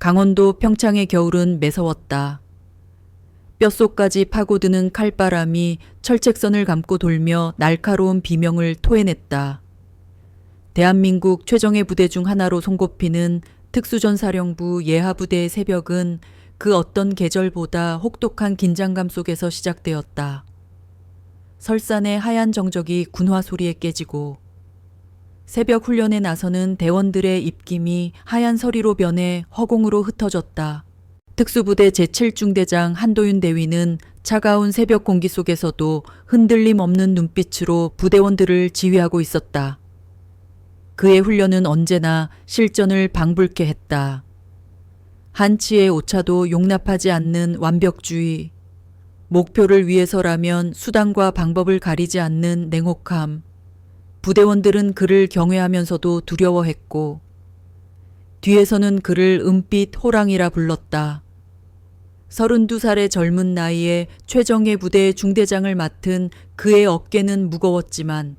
강원도 평창의 겨울은 매서웠다. 뼛속까지 파고드는 칼바람이 철책선을 감고 돌며 날카로운 비명을 토해냈다. 대한민국 최정예 부대 중 하나로 손꼽히는 특수전사령부 예하부대의 새벽은 그 어떤 계절보다 혹독한 긴장감 속에서 시작되었다. 설산의 하얀 정적이 군화 소리에 깨지고 새벽 훈련에 나서는 대원들의 입김이 하얀 서리로 변해 허공으로 흩어졌다. 특수부대 제7중대장 한도윤 대위는 차가운 새벽 공기 속에서도 흔들림 없는 눈빛으로 부대원들을 지휘하고 있었다. 그의 훈련은 언제나 실전을 방불케 했다. 한치의 오차도 용납하지 않는 완벽주의, 목표를 위해서라면 수단과 방법을 가리지 않는 냉혹함. 부대원들은 그를 경외하면서도 두려워했고 뒤에서는 그를 은빛 호랑이라 불렀다. 32살의 젊은 나이에 최정예 부대의 중대장을 맡은 그의 어깨는 무거웠지만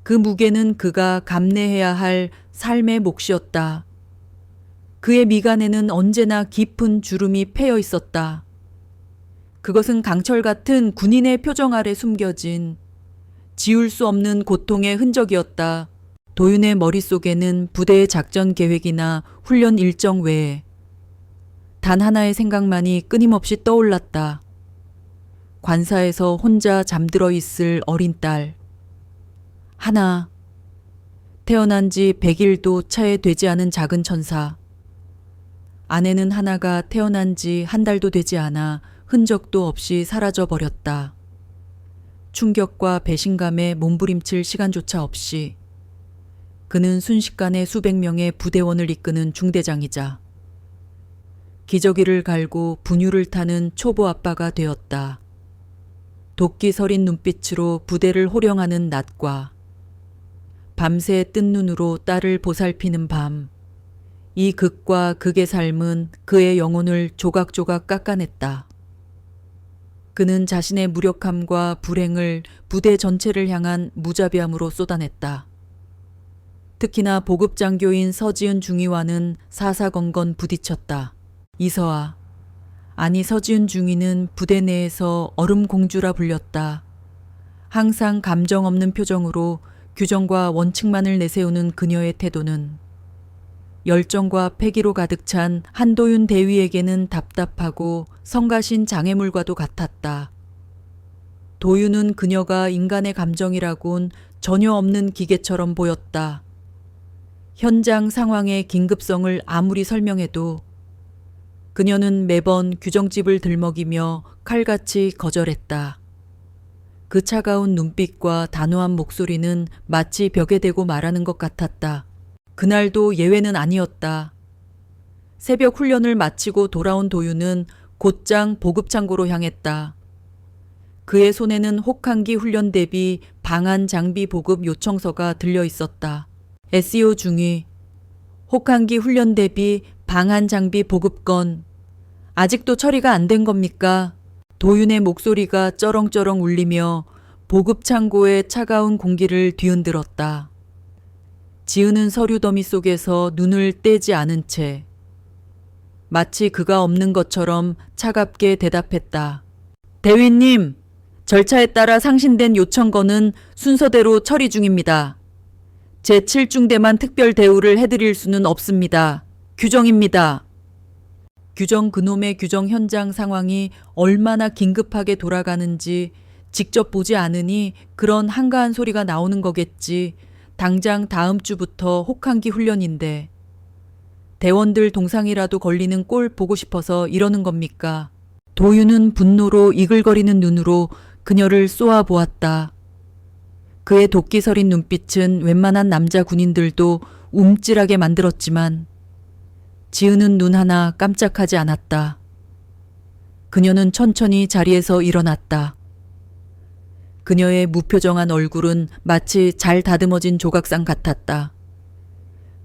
그 무게는 그가 감내해야 할 삶의 몫이었다. 그의 미간에는 언제나 깊은 주름이 패여 있었다. 그것은 강철 같은 군인의 표정 아래 숨겨진 지울 수 없는 고통의 흔적이었다. 도윤의 머릿속에는 부대의 작전 계획이나 훈련 일정 외에 단 하나의 생각만이 끊임없이 떠올랐다. 관사에서 혼자 잠들어 있을 어린 딸. 하나. 태어난 지 100일도 차에 되지 않은 작은 천사. 아내는 하나가 태어난 지 한 달도 되지 않아 흔적도 없이 사라져 버렸다. 충격과 배신감에 몸부림칠 시간조차 없이 그는 순식간에 수백 명의 부대원을 이끄는 중대장이자 기저귀를 갈고 분유를 타는 초보 아빠가 되었다. 도끼 서린 눈빛으로 부대를 호령하는 낮과 밤새 뜬 눈으로 딸을 보살피는 밤. 이 극과 극의 삶은 그의 영혼을 조각조각 깎아냈다. 그는 자신의 무력함과 불행을 부대 전체를 향한 무자비함으로 쏟아냈다. 특히나 보급장교인 서지은 중위와는 사사건건 부딪혔다. 이서아, 아니 서지은 중위는 부대 내에서 얼음공주라 불렸다. 항상 감정 없는 표정으로 규정과 원칙만을 내세우는 그녀의 태도는 열정과 패기로 가득 찬 한도윤 대위에게는 답답하고 성가신 장애물과도 같았다. 도윤은 그녀가 인간의 감정이라곤 전혀 없는 기계처럼 보였다. 현장 상황의 긴급성을 아무리 설명해도 그녀는 매번 규정집을 들먹이며 칼같이 거절했다. 그 차가운 눈빛과 단호한 목소리는 마치 벽에 대고 말하는 것 같았다. 그날도 예외는 아니었다. 새벽 훈련을 마치고 돌아온 도윤은 곧장 보급창고로 향했다. 그의 손에는 혹한기 훈련 대비 방한 장비 보급 요청서가 들려 있었다. SEO 중위, 혹한기 훈련 대비 방한 장비 보급건, 아직도 처리가 안 된 겁니까? 도윤의 목소리가 쩌렁쩌렁 울리며 보급창고의 차가운 공기를 뒤흔들었다. 지은은 서류 더미 속에서 눈을 떼지 않은 채 마치 그가 없는 것처럼 차갑게 대답했다. 대위님, 절차에 따라 상신된 요청건은 순서대로 처리 중입니다. 제7중대만 특별 대우를 해드릴 수는 없습니다. 규정입니다. 규정 그놈의 규정 현장 상황이 얼마나 긴급하게 돌아가는지 직접 보지 않으니 그런 한가한 소리가 나오는 거겠지. 당장 다음 주부터 혹한기 훈련인데 대원들 동상이라도 걸리는 꼴 보고 싶어서 이러는 겁니까? 도윤은 분노로 이글거리는 눈으로 그녀를 쏘아 보았다. 그의 도끼 서린 눈빛은 웬만한 남자 군인들도 움찔하게 만들었지만 지은은 눈 하나 깜짝하지 않았다. 그녀는 천천히 자리에서 일어났다. 그녀의 무표정한 얼굴은 마치 잘 다듬어진 조각상 같았다.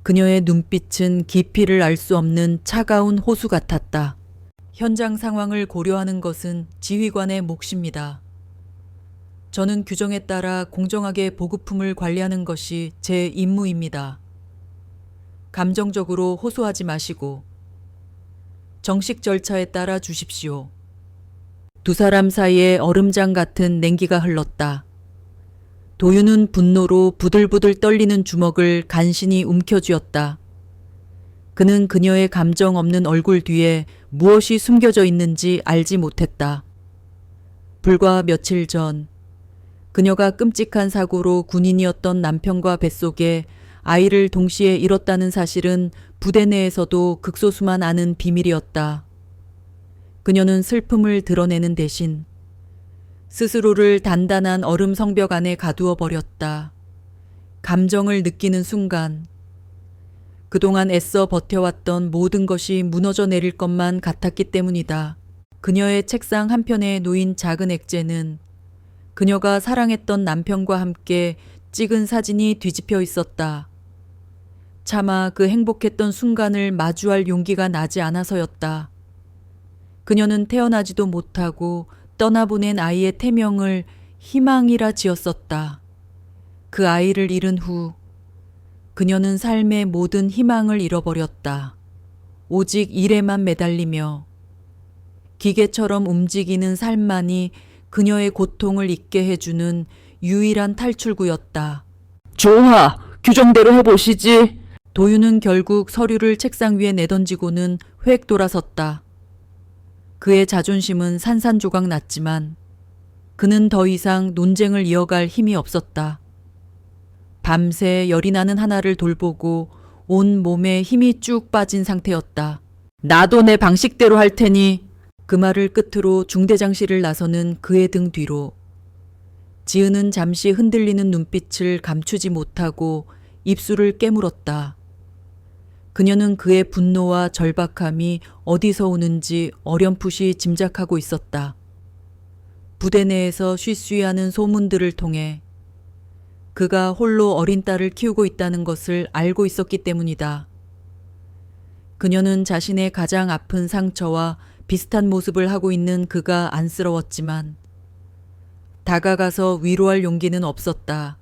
그녀의 눈빛은 깊이를 알 수 없는 차가운 호수 같았다. 현장 상황을 고려하는 것은 지휘관의 몫입니다. 저는 규정에 따라 공정하게 보급품을 관리하는 것이 제 임무입니다. 감정적으로 호소하지 마시고 정식 절차에 따라 주십시오. 두 사람 사이에 얼음장 같은 냉기가 흘렀다. 도윤은 분노로 부들부들 떨리는 주먹을 간신히 움켜쥐었다. 그는 그녀의 감정 없는 얼굴 뒤에 무엇이 숨겨져 있는지 알지 못했다. 불과 며칠 전 그녀가 끔찍한 사고로 군인이었던 남편과 뱃속에 아이를 동시에 잃었다는 사실은 부대 내에서도 극소수만 아는 비밀이었다. 그녀는 슬픔을 드러내는 대신 스스로를 단단한 얼음 성벽 안에 가두어 버렸다. 감정을 느끼는 순간 그동안 애써 버텨왔던 모든 것이 무너져 내릴 것만 같았기 때문이다. 그녀의 책상 한편에 놓인 작은 액자는 그녀가 사랑했던 남편과 함께 찍은 사진이 뒤집혀 있었다. 차마 그 행복했던 순간을 마주할 용기가 나지 않아서였다. 그녀는 태어나지도 못하고 떠나보낸 아이의 태명을 희망이라 지었었다. 그 아이를 잃은 후 그녀는 삶의 모든 희망을 잃어버렸다. 오직 일에만 매달리며 기계처럼 움직이는 삶만이 그녀의 고통을 잊게 해주는 유일한 탈출구였다. 좋아, 규정대로 해보시지. 도윤은 결국 서류를 책상 위에 내던지고는 획 돌아섰다. 그의 자존심은 산산조각 났지만 그는 더 이상 논쟁을 이어갈 힘이 없었다. 밤새 열이 나는 하나를 돌보고 온 몸에 힘이 쭉 빠진 상태였다. 나도 내 방식대로 할 테니. 그 말을 끝으로 중대장실을 나서는 그의 등 뒤로 지은은 잠시 흔들리는 눈빛을 감추지 못하고 입술을 깨물었다. 그녀는 그의 분노와 절박함이 어디서 오는지 어렴풋이 짐작하고 있었다. 부대 내에서 쉬쉬하는 소문들을 통해 그가 홀로 어린 딸을 키우고 있다는 것을 알고 있었기 때문이다. 그녀는 자신의 가장 아픈 상처와 비슷한 모습을 하고 있는 그가 안쓰러웠지만 다가가서 위로할 용기는 없었다.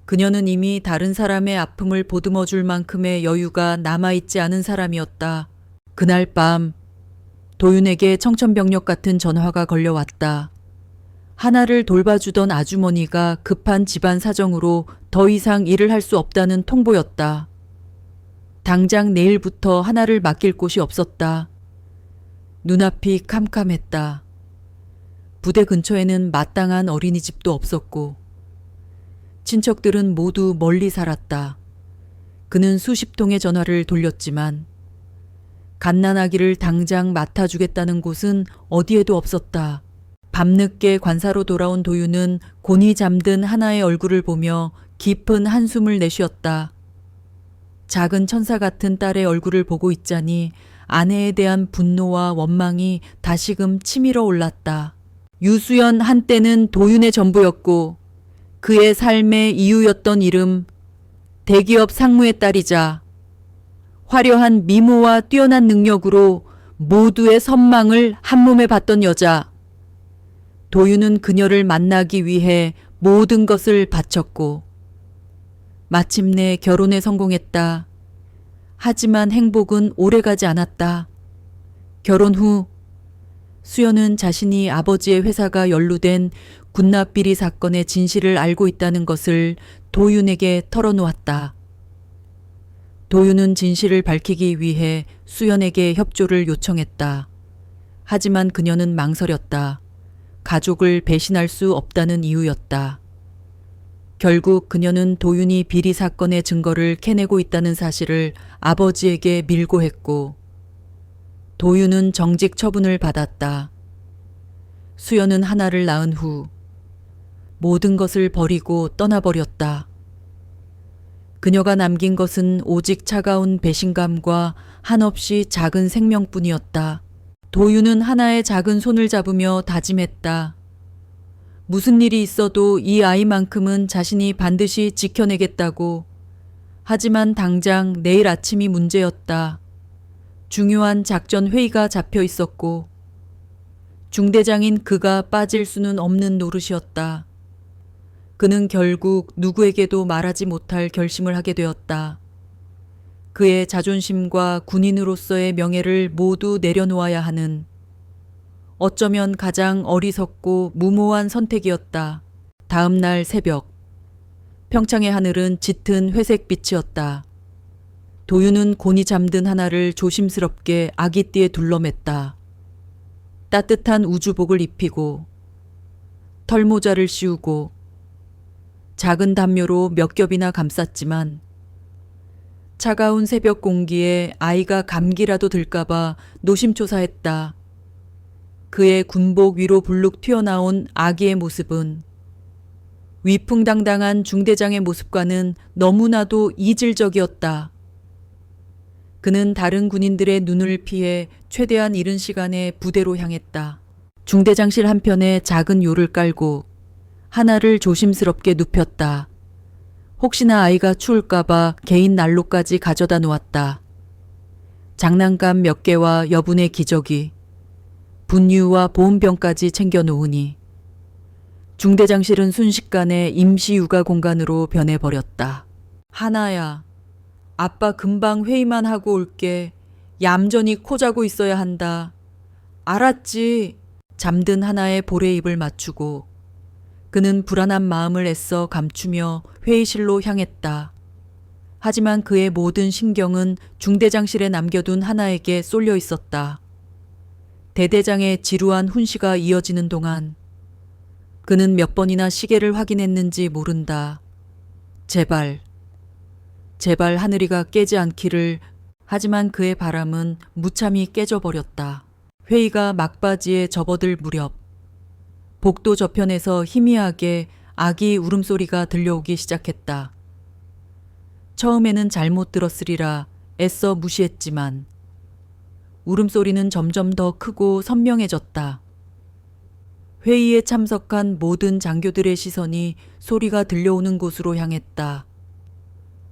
그녀는 이미 다른 사람의 아픔을 보듬어 줄 만큼의 여유가 남아있지 않은 사람이었다. 그날 밤 도윤에게 청천벽력 같은 전화가 걸려왔다. 하나를 돌봐주던 아주머니가 급한 집안 사정으로 더 이상 일을 할 수 없다는 통보였다. 당장 내일부터 하나를 맡길 곳이 없었다. 눈앞이 캄캄했다. 부대 근처에는 마땅한 어린이집도 없었고 친척들은 모두 멀리 살았다. 그는 수십 통의 전화를 돌렸지만 갓난아기를 당장 맡아주겠다는 곳은 어디에도 없었다. 밤늦게 관사로 돌아온 도윤은 곤히 잠든 하나의 얼굴을 보며 깊은 한숨을 내쉬었다. 작은 천사 같은 딸의 얼굴을 보고 있자니 아내에 대한 분노와 원망이 다시금 치밀어 올랐다. 유수연 한때는 도윤의 전부였고 그의 삶의 이유였던 이름, 대기업 상무의 딸이자 화려한 미모와 뛰어난 능력으로 모두의 선망을 한몸에 받던 여자. 도윤은 그녀를 만나기 위해 모든 것을 바쳤고 마침내 결혼에 성공했다. 하지만 행복은 오래가지 않았다. 결혼 후 수연은 자신이 아버지의 회사가 연루된 군납비리 사건의 진실을 알고 있다는 것을 도윤에게 털어놓았다. 도윤은 진실을 밝히기 위해 수연에게 협조를 요청했다. 하지만 그녀는 망설였다. 가족을 배신할 수 없다는 이유였다. 결국 그녀는 도윤이 비리 사건의 증거를 캐내고 있다는 사실을 아버지에게 밀고 했고 도윤은 정직 처분을 받았다. 수연은 하나를 낳은 후 모든 것을 버리고 떠나버렸다. 그녀가 남긴 것은 오직 차가운 배신감과 한없이 작은 생명뿐이었다. 도윤은 하나의 작은 손을 잡으며 다짐했다. 무슨 일이 있어도 이 아이만큼은 자신이 반드시 지켜내겠다고. 하지만 당장 내일 아침이 문제였다. 중요한 작전 회의가 잡혀 있었고 중대장인 그가 빠질 수는 없는 노릇이었다. 그는 결국 누구에게도 말하지 못할 결심을 하게 되었다. 그의 자존심과 군인으로서의 명예를 모두 내려놓아야 하는 어쩌면 가장 어리석고 무모한 선택이었다. 다음 날 새벽, 평창의 하늘은 짙은 회색 빛이었다. 도윤은 곤히 잠든 하나를 조심스럽게 아기띠에 둘러맸다. 따뜻한 우주복을 입히고 털모자를 씌우고 작은 담요로 몇 겹이나 감쌌지만 차가운 새벽 공기에 아이가 감기라도 들까봐 노심초사했다. 그의 군복 위로 불룩 튀어나온 아기의 모습은 위풍당당한 중대장의 모습과는 너무나도 이질적이었다. 그는 다른 군인들의 눈을 피해 최대한 이른 시간에 부대로 향했다. 중대장실 한편에 작은 요를 깔고 하나를 조심스럽게 눕혔다. 혹시나 아이가 추울까봐 개인 난로까지 가져다 놓았다. 장난감 몇 개와 여분의 기저귀, 분유와 보온병까지 챙겨 놓으니 중대장실은 순식간에 임시 육아 공간으로 변해버렸다. 하나야, 아빠 금방 회의만 하고 올게. 얌전히 코 자고 있어야 한다. 알았지? 잠든 하나의 볼에 입을 맞추고 그는 불안한 마음을 애써 감추며 회의실로 향했다. 하지만 그의 모든 신경은 중대장실에 남겨둔 하나에게 쏠려 있었다. 대대장의 지루한 훈시가 이어지는 동안 그는 몇 번이나 시계를 확인했는지 모른다. 제발 하늘이가 깨지 않기를. 하지만 그의 바람은 무참히 깨져버렸다. 회의가 막바지에 접어들 무렵 복도 저편에서 희미하게 아기 울음소리가 들려오기 시작했다. 처음에는 잘못 들었으리라 애써 무시했지만 울음소리는 점점 더 크고 선명해졌다. 회의에 참석한 모든 장교들의 시선이 소리가 들려오는 곳으로 향했다.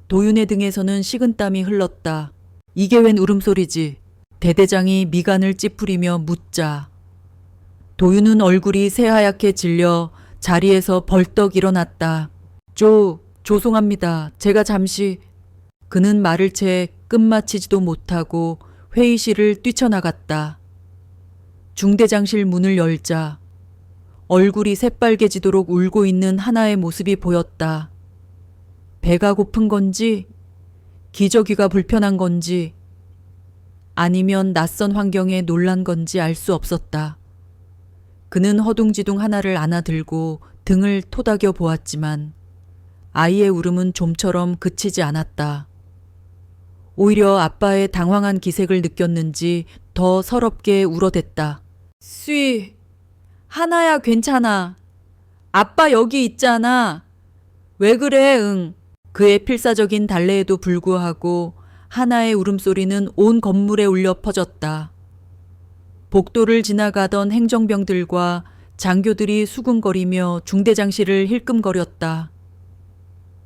도윤의 등에서는 식은땀이 흘렀다. 이게 웬 울음소리지? 대대장이 미간을 찌푸리며 묻자 도윤은 얼굴이 새하얗게 질려 자리에서 벌떡 일어났다. 죄송합니다. 제가 잠시... 그는 말을 채 끝마치지도 못하고 회의실을 뛰쳐나갔다. 중대장실 문을 열자 얼굴이 새빨개지도록 울고 있는 하나의 모습이 보였다. 배가 고픈 건지, 기저귀가 불편한 건지, 아니면 낯선 환경에 놀란 건지 알 수 없었다. 그는 허둥지둥 하나를 안아들고 등을 토닥여 보았지만 아이의 울음은 좀처럼 그치지 않았다. 오히려 아빠의 당황한 기색을 느꼈는지 더 서럽게 울어댔다. 수희, 하나야 괜찮아. 아빠 여기 있잖아. 왜 그래, 응. 그의 필사적인 달래에도 불구하고 하나의 울음소리는 온 건물에 울려 퍼졌다. 복도를 지나가던 행정병들과 장교들이 수군거리며 중대장실을 힐끔거렸다.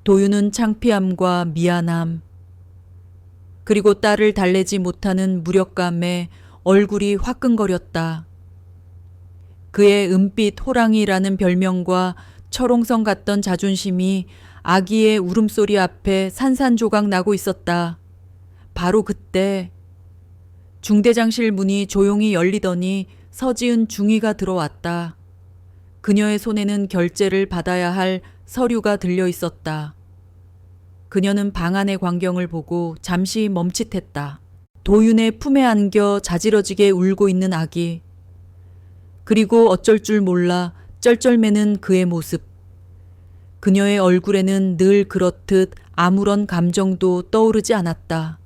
도윤은 창피함과 미안함, 그리고 딸을 달래지 못하는 무력감에 얼굴이 화끈거렸다. 그의 은빛 호랑이라는 별명과 철옹성 같던 자존심이 아기의 울음소리 앞에 산산조각 나고 있었다. 바로 그때 중대장실 문이 조용히 열리더니 서지은 중위가 들어왔다. 그녀의 손에는 결제를 받아야 할 서류가 들려 있었다. 그녀는 방 안의 광경을 보고 잠시 멈칫했다. 도윤의 품에 안겨 자지러지게 울고 있는 아기. 그리고 어쩔 줄 몰라 쩔쩔매는 그의 모습. 그녀의 얼굴에는 늘 그렇듯 아무런 감정도 떠오르지 않았다.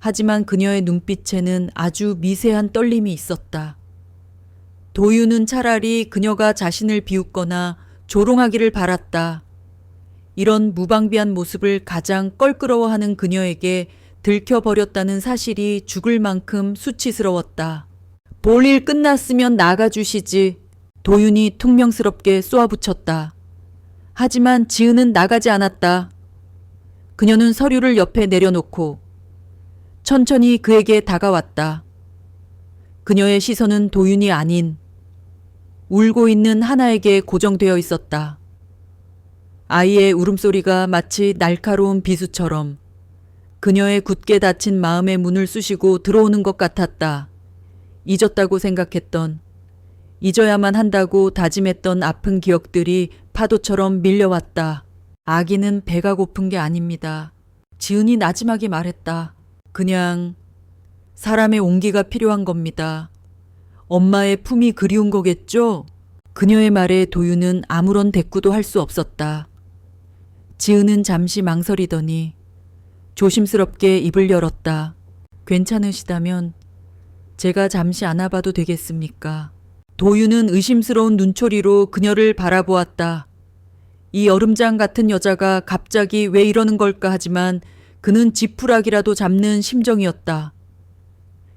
하지만 그녀의 눈빛에는 아주 미세한 떨림이 있었다. 도윤은 차라리 그녀가 자신을 비웃거나 조롱하기를 바랐다. 이런 무방비한 모습을 가장 껄끄러워하는 그녀에게 들켜버렸다는 사실이 죽을 만큼 수치스러웠다. 볼일 끝났으면 나가주시지. 도윤이 퉁명스럽게 쏘아붙였다. 하지만 지은은 나가지 않았다. 그녀는 서류를 옆에 내려놓고 천천히 그에게 다가왔다. 그녀의 시선은 도윤이 아닌 울고 있는 하나에게 고정되어 있었다. 아이의 울음소리가 마치 날카로운 비수처럼 그녀의 굳게 닫힌 마음의 문을 쑤시고 들어오는 것 같았다. 잊었다고 생각했던, 잊어야만 한다고 다짐했던 아픈 기억들이 파도처럼 밀려왔다. 아기는 배가 고픈 게 아닙니다. 지은이 나지막이 말했다. 그냥 사람의 온기가 필요한 겁니다. 엄마의 품이 그리운 거겠죠? 그녀의 말에 도윤은 아무런 대꾸도 할 수 없었다. 지은은 잠시 망설이더니 조심스럽게 입을 열었다. 괜찮으시다면 제가 잠시 안아봐도 되겠습니까? 도윤은 의심스러운 눈초리로 그녀를 바라보았다. 이 얼음장 같은 여자가 갑자기 왜 이러는 걸까 하지만 그는 지푸라기라도 잡는 심정이었다.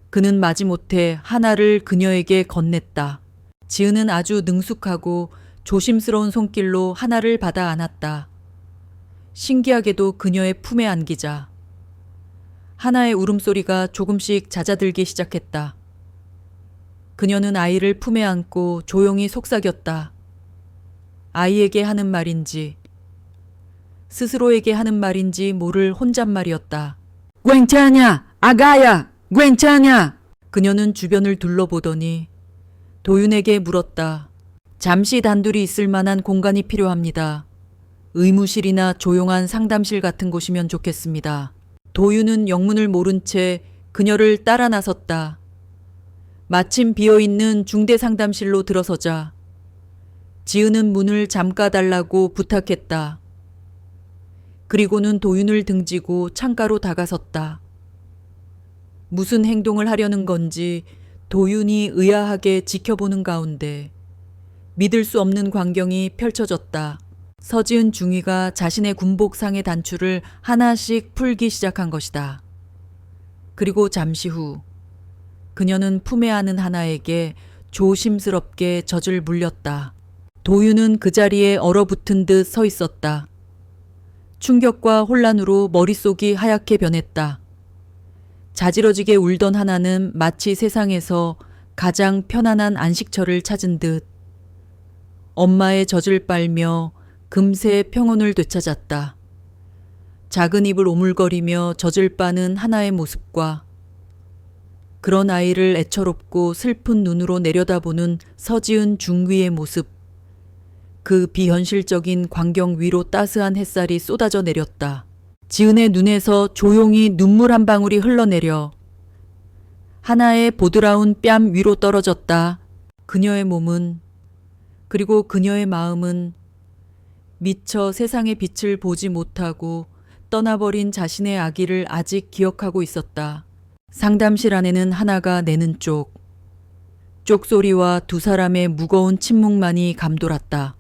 그는 마지못해 하나를 그녀에게 건넸다. 지은은 아주 능숙하고 조심스러운 손길로 하나를 받아 안았다. 신기하게도 그녀의 품에 안기자 하나의 울음소리가 조금씩 잦아들기 시작했다. 그녀는 아이를 품에 안고 조용히 속삭였다. 아이에게 하는 말인지 스스로에게 하는 말인지 모를 혼잣말이었다. 괜찮냐? 아가야! 괜찮냐? 그녀는 주변을 둘러보더니 도윤에게 물었다. 잠시 단둘이 있을 만한 공간이 필요합니다. 의무실이나 조용한 상담실 같은 곳이면 좋겠습니다. 도윤은 영문을 모른 채 그녀를 따라 나섰다. 마침 비어있는 중대 상담실로 들어서자 지은은 문을 잠가달라고 부탁했다. 그리고는 도윤을 등지고 창가로 다가섰다. 무슨 행동을 하려는 건지 도윤이 의아하게 지켜보는 가운데 믿을 수 없는 광경이 펼쳐졌다. 서지은 중위가 자신의 군복상의 단추를 하나씩 풀기 시작한 것이다. 그리고 잠시 후 그녀는 품에 안은 하나에게 조심스럽게 젖을 물렸다. 도윤은 그 자리에 얼어붙은 듯 서 있었다. 충격과 혼란으로 머릿속이 하얗게 변했다. 자지러지게 울던 하나는 마치 세상에서 가장 편안한 안식처를 찾은 듯 엄마의 젖을 빨며 금세 평온을 되찾았다. 작은 입을 오물거리며 젖을 빠는 하나의 모습과 그런 아이를 애처롭고 슬픈 눈으로 내려다보는 서지은 중위의 모습, 그 비현실적인 광경 위로 따스한 햇살이 쏟아져 내렸다. 지은의 눈에서 조용히 눈물 한 방울이 흘러내려 하나의 보드라운 뺨 위로 떨어졌다. 그녀의 몸은 그리고 그녀의 마음은 미처 세상의 빛을 보지 못하고 떠나버린 자신의 아기를 아직 기억하고 있었다. 상담실 안에는 하나가 내는 쪽소리와 두 사람의 무거운 침묵만이 감돌았다.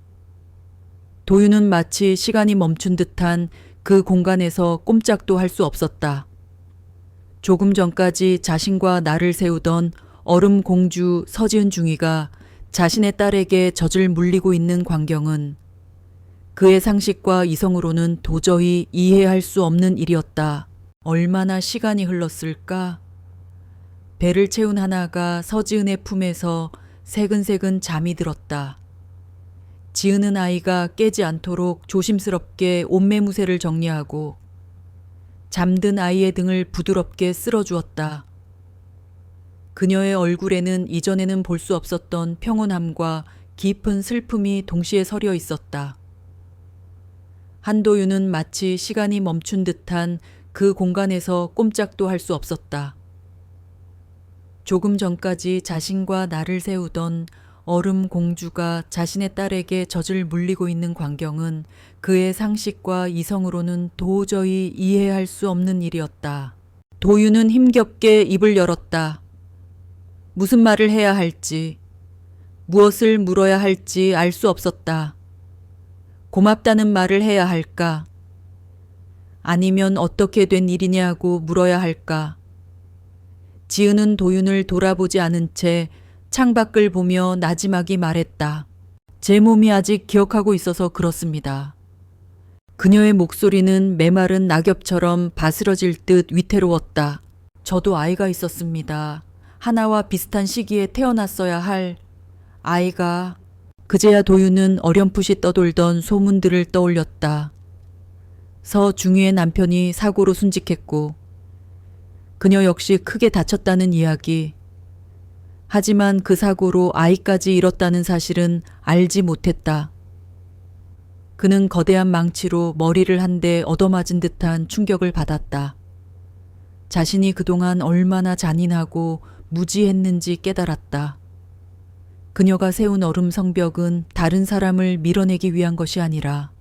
도윤은 마치 시간이 멈춘 듯한 그 공간에서 꼼짝도 할 수 없었다. 조금 전까지 자신과 나를 세우던 얼음 공주 서지은 중위가 자신의 딸에게 젖을 물리고 있는 광경은 그의 상식과 이성으로는 도저히 이해할 수 없는 일이었다. 얼마나 시간이 흘렀을까? 배를 채운 하나가 서지은의 품에서 새근새근 잠이 들었다. 지은은 아이가 깨지 않도록 조심스럽게 옷매무새를 정리하고 잠든 아이의 등을 부드럽게 쓸어주었다. 그녀의 얼굴에는 이전에는 볼 수 없었던 평온함과 깊은 슬픔이 동시에 서려 있었다. 한도윤은 마치 시간이 멈춘 듯한 그 공간에서 꼼짝도 할 수 없었다. 조금 전까지 자신과 나를 세우던 얼음 공주가 자신의 딸에게 젖을 물리고 있는 광경은 그의 상식과 이성으로는 도저히 이해할 수 없는 일이었다. 도윤은 힘겹게 입을 열었다. 무슨 말을 해야 할지, 무엇을 물어야 할지 알 수 없었다. 고맙다는 말을 해야 할까? 아니면 어떻게 된 일이냐고 물어야 할까? 지은은 도윤을 돌아보지 않은 채 창밖을 보며 나지막이 말했다. 제 몸이 아직 기억하고 있어서 그렇습니다. 그녀의 목소리는 메마른 낙엽처럼 바스러질 듯 위태로웠다. 저도 아이가 있었습니다. 하나와 비슷한 시기에 태어났어야 할 아이가. 그제야 도윤은 어렴풋이 떠돌던 소문들을 떠올렸다. 서중희의 남편이 사고로 순직했고 그녀 역시 크게 다쳤다는 이야기. 하지만 그 사고로 아이까지 잃었다는 사실은 알지 못했다. 그는 거대한 망치로 머리를 한 대 얻어맞은 듯한 충격을 받았다. 자신이 그동안 얼마나 잔인하고 무지했는지 깨달았다. 그녀가 세운 얼음 성벽은 다른 사람을 밀어내기 위한 것이 아니라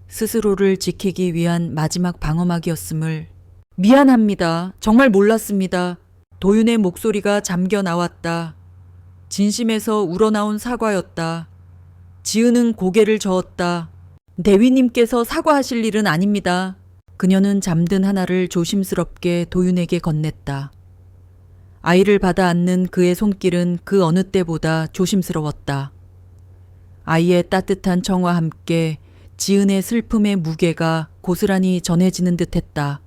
스스로를 지키기 위한 마지막 방어막이었음을. 미안합니다. 정말 몰랐습니다. 도윤의 목소리가 잠겨 나왔다. 진심에서 우러나온 사과였다. 지은은 고개를 저었다. 대위님께서 사과하실 일은 아닙니다. 그녀는 잠든 하나를 조심스럽게 도윤에게 건넸다. 아이를 받아 안는 그의 손길은 그 어느 때보다 조심스러웠다. 아이의 따뜻한 청과 함께 지은의 슬픔의 무게가 고스란히 전해지는 듯했다.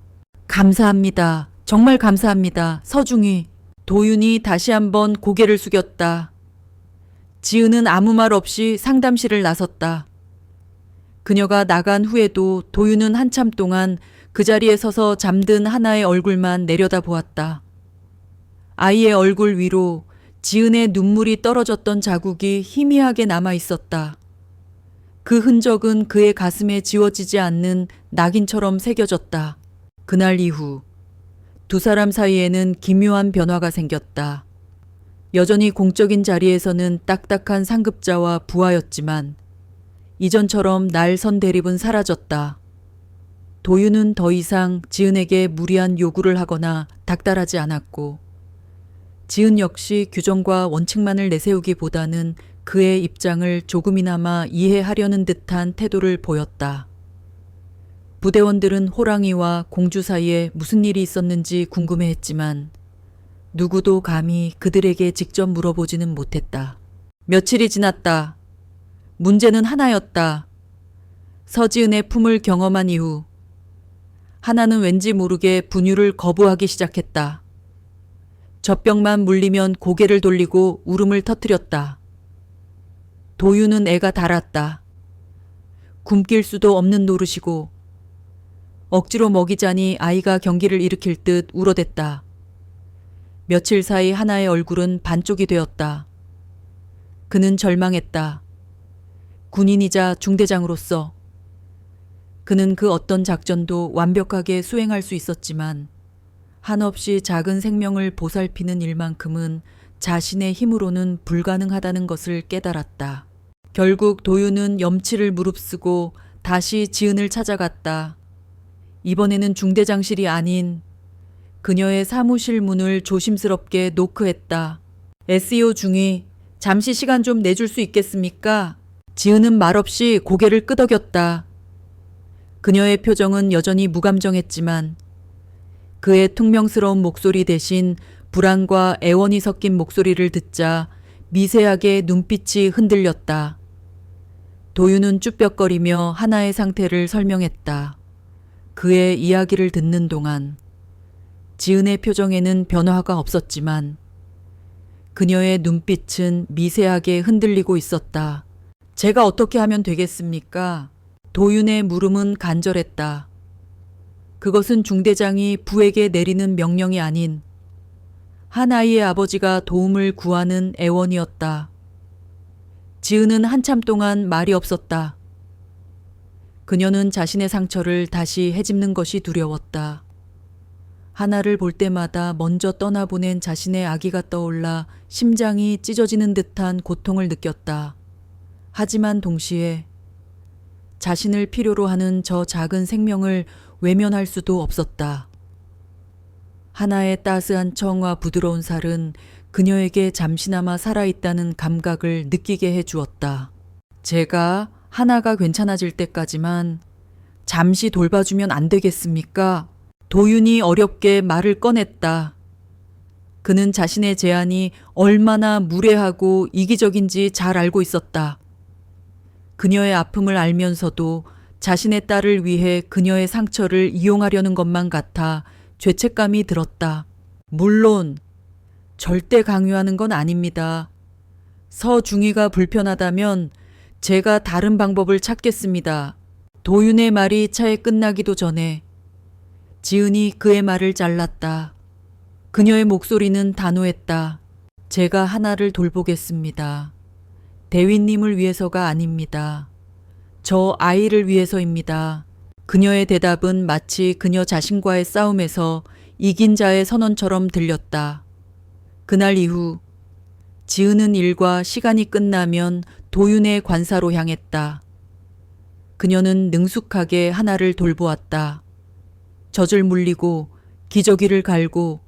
감사합니다. 정말 감사합니다. 서중희. 도윤이 다시 한번 고개를 숙였다. 지은은 아무 말 없이 상담실을 나섰다. 그녀가 나간 후에도 도윤은 한참 동안 그 자리에 서서 잠든 하나의 얼굴만 내려다보았다. 아이의 얼굴 위로 지은의 눈물이 떨어졌던 자국이 희미하게 남아 있었다. 그 흔적은 그의 가슴에 지워지지 않는 낙인처럼 새겨졌다. 그날 이후 두 사람 사이에는 기묘한 변화가 생겼다. 여전히 공적인 자리에서는 딱딱한 상급자와 부하였지만 이전처럼 날선 대립은 사라졌다. 도윤은 더 이상 지은에게 무리한 요구를 하거나 닥달하지 않았고 지은 역시 규정과 원칙만을 내세우기보다는 그의 입장을 조금이나마 이해하려는 듯한 태도를 보였다. 부대원들은 호랑이와 공주 사이에 무슨 일이 있었는지 궁금해했지만 누구도 감히 그들에게 직접 물어보지는 못했다. 며칠이 지났다. 문제는 하나였다. 서지은의 품을 경험한 이후 하나는 왠지 모르게 분유를 거부하기 시작했다. 젖병만 물리면 고개를 돌리고 울음을 터뜨렸다. 도윤은 애가 달았다. 굶길 수도 없는 노릇이고 억지로 먹이자니 아이가 경기를 일으킬 듯 울어댔다. 며칠 사이 하나의 얼굴은 반쪽이 되었다. 그는 절망했다. 군인이자 중대장으로서 그는 그 어떤 작전도 완벽하게 수행할 수 있었지만 한없이 작은 생명을 보살피는 일만큼은 자신의 힘으로는 불가능하다는 것을 깨달았다. 결국 도윤은 염치를 무릅쓰고 다시 지은을 찾아갔다. 이번에는 중대장실이 아닌 그녀의 사무실 문을 조심스럽게 노크했다. SEO 중이 잠시 시간 좀 내줄 수 있겠습니까? 지은은 말없이 고개를 끄덕였다. 그녀의 표정은 여전히 무감정했지만 그의 퉁명스러운 목소리 대신 불안과 애원이 섞인 목소리를 듣자 미세하게 눈빛이 흔들렸다. 도윤은 쭈뼛거리며 하나의 상태를 설명했다. 그의 이야기를 듣는 동안 지은의 표정에는 변화가 없었지만 그녀의 눈빛은 미세하게 흔들리고 있었다. 제가 어떻게 하면 되겠습니까? 도윤의 물음은 간절했다. 그것은 중대장이 부에게 내리는 명령이 아닌 한 아이의 아버지가 도움을 구하는 애원이었다. 지은은 한참 동안 말이 없었다. 그녀는 자신의 상처를 다시 헤집는 것이 두려웠다. 하나를 볼 때마다 먼저 떠나보낸 자신의 아기가 떠올라 심장이 찢어지는 듯한 고통을 느꼈다. 하지만 동시에 자신을 필요로 하는 저 작은 생명을 외면할 수도 없었다. 하나의 따스한 청과 부드러운 살은 그녀에게 잠시나마 살아있다는 감각을 느끼게 해주었다. 제가 하나가 괜찮아질 때까지만 잠시 돌봐주면 안 되겠습니까? 도윤이 어렵게 말을 꺼냈다. 그는 자신의 제안이 얼마나 무례하고 이기적인지 잘 알고 있었다. 그녀의 아픔을 알면서도 자신의 딸을 위해 그녀의 상처를 이용하려는 것만 같아 죄책감이 들었다. 물론 절대 강요하는 건 아닙니다. 서중희가 불편하다면 제가 다른 방법을 찾겠습니다. 도윤의 말이 차에 끝나기도 전에 지은이 그의 말을 잘랐다. 그녀의 목소리는 단호했다. 제가 하나를 돌보겠습니다. 대위님을 위해서가 아닙니다. 저 아이를 위해서입니다. 그녀의 대답은 마치 그녀 자신과의 싸움에서 이긴 자의 선언처럼 들렸다. 그날 이후 지은은 일과 시간이 끝나면 도윤의 관사로 향했다. 그녀는 능숙하게 하나를 돌보았다. 젖을 물리고 기저귀를 갈고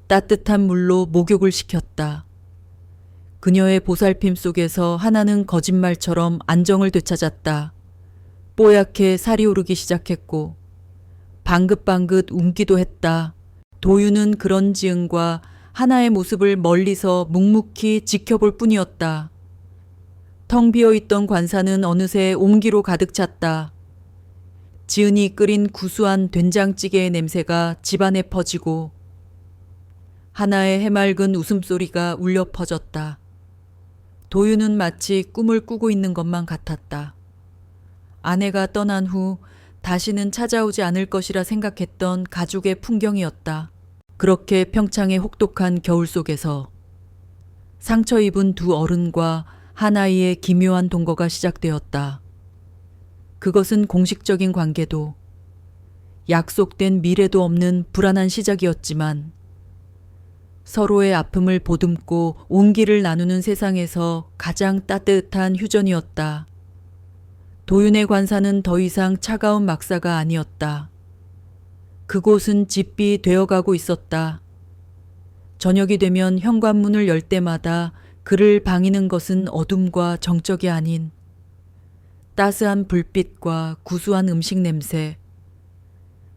따뜻한 물로 목욕을 시켰다. 그녀의 보살핌 속에서 하나는 거짓말처럼 안정을 되찾았다. 뽀얗게 살이 오르기 시작했고 방긋방긋 웃기도 했다. 도윤은 그런 지은과 하나의 모습을 멀리서 묵묵히 지켜볼 뿐이었다. 텅 비어있던 관사는 어느새 온기로 가득 찼다. 지은이 끓인 구수한 된장찌개의 냄새가 집안에 퍼지고 하나의 해맑은 웃음소리가 울려 퍼졌다. 도윤은 마치 꿈을 꾸고 있는 것만 같았다. 아내가 떠난 후 다시는 찾아오지 않을 것이라 생각했던 가족의 풍경이었다. 그렇게 평창의 혹독한 겨울 속에서 상처 입은 두 어른과 한 아이의 기묘한 동거가 시작되었다. 그것은 공식적인 관계도 약속된 미래도 없는 불안한 시작이었지만 서로의 아픔을 보듬고 온기를 나누는 세상에서 가장 따뜻한 휴전이었다. 도윤의 관사는 더 이상 차가운 막사가 아니었다. 그곳은 집이 되어가고 있었다. 저녁이 되면 현관문을 열 때마다 그를 방이는 것은 어둠과 정적이 아닌 따스한 불빛과 구수한 음식 냄새,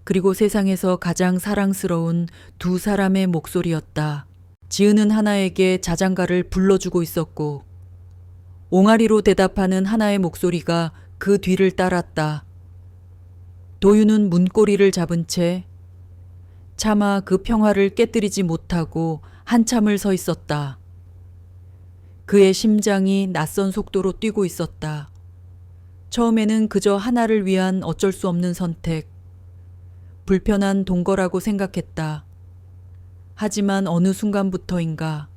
그리고 세상에서 가장 사랑스러운 두 사람의 목소리였다. 지은은 하나에게 자장가를 불러주고 있었고 옹알이로 대답하는 하나의 목소리가 그 뒤를 따랐다. 도윤은 문고리를 잡은 채 차마 그 평화를 깨뜨리지 못하고 한참을 서 있었다. 그의 심장이 낯선 속도로 뛰고 있었다. 처음에는 그저 하나를 위한 어쩔 수 없는 선택, 불편한 동거라고 생각했다. 하지만 어느 순간부터인가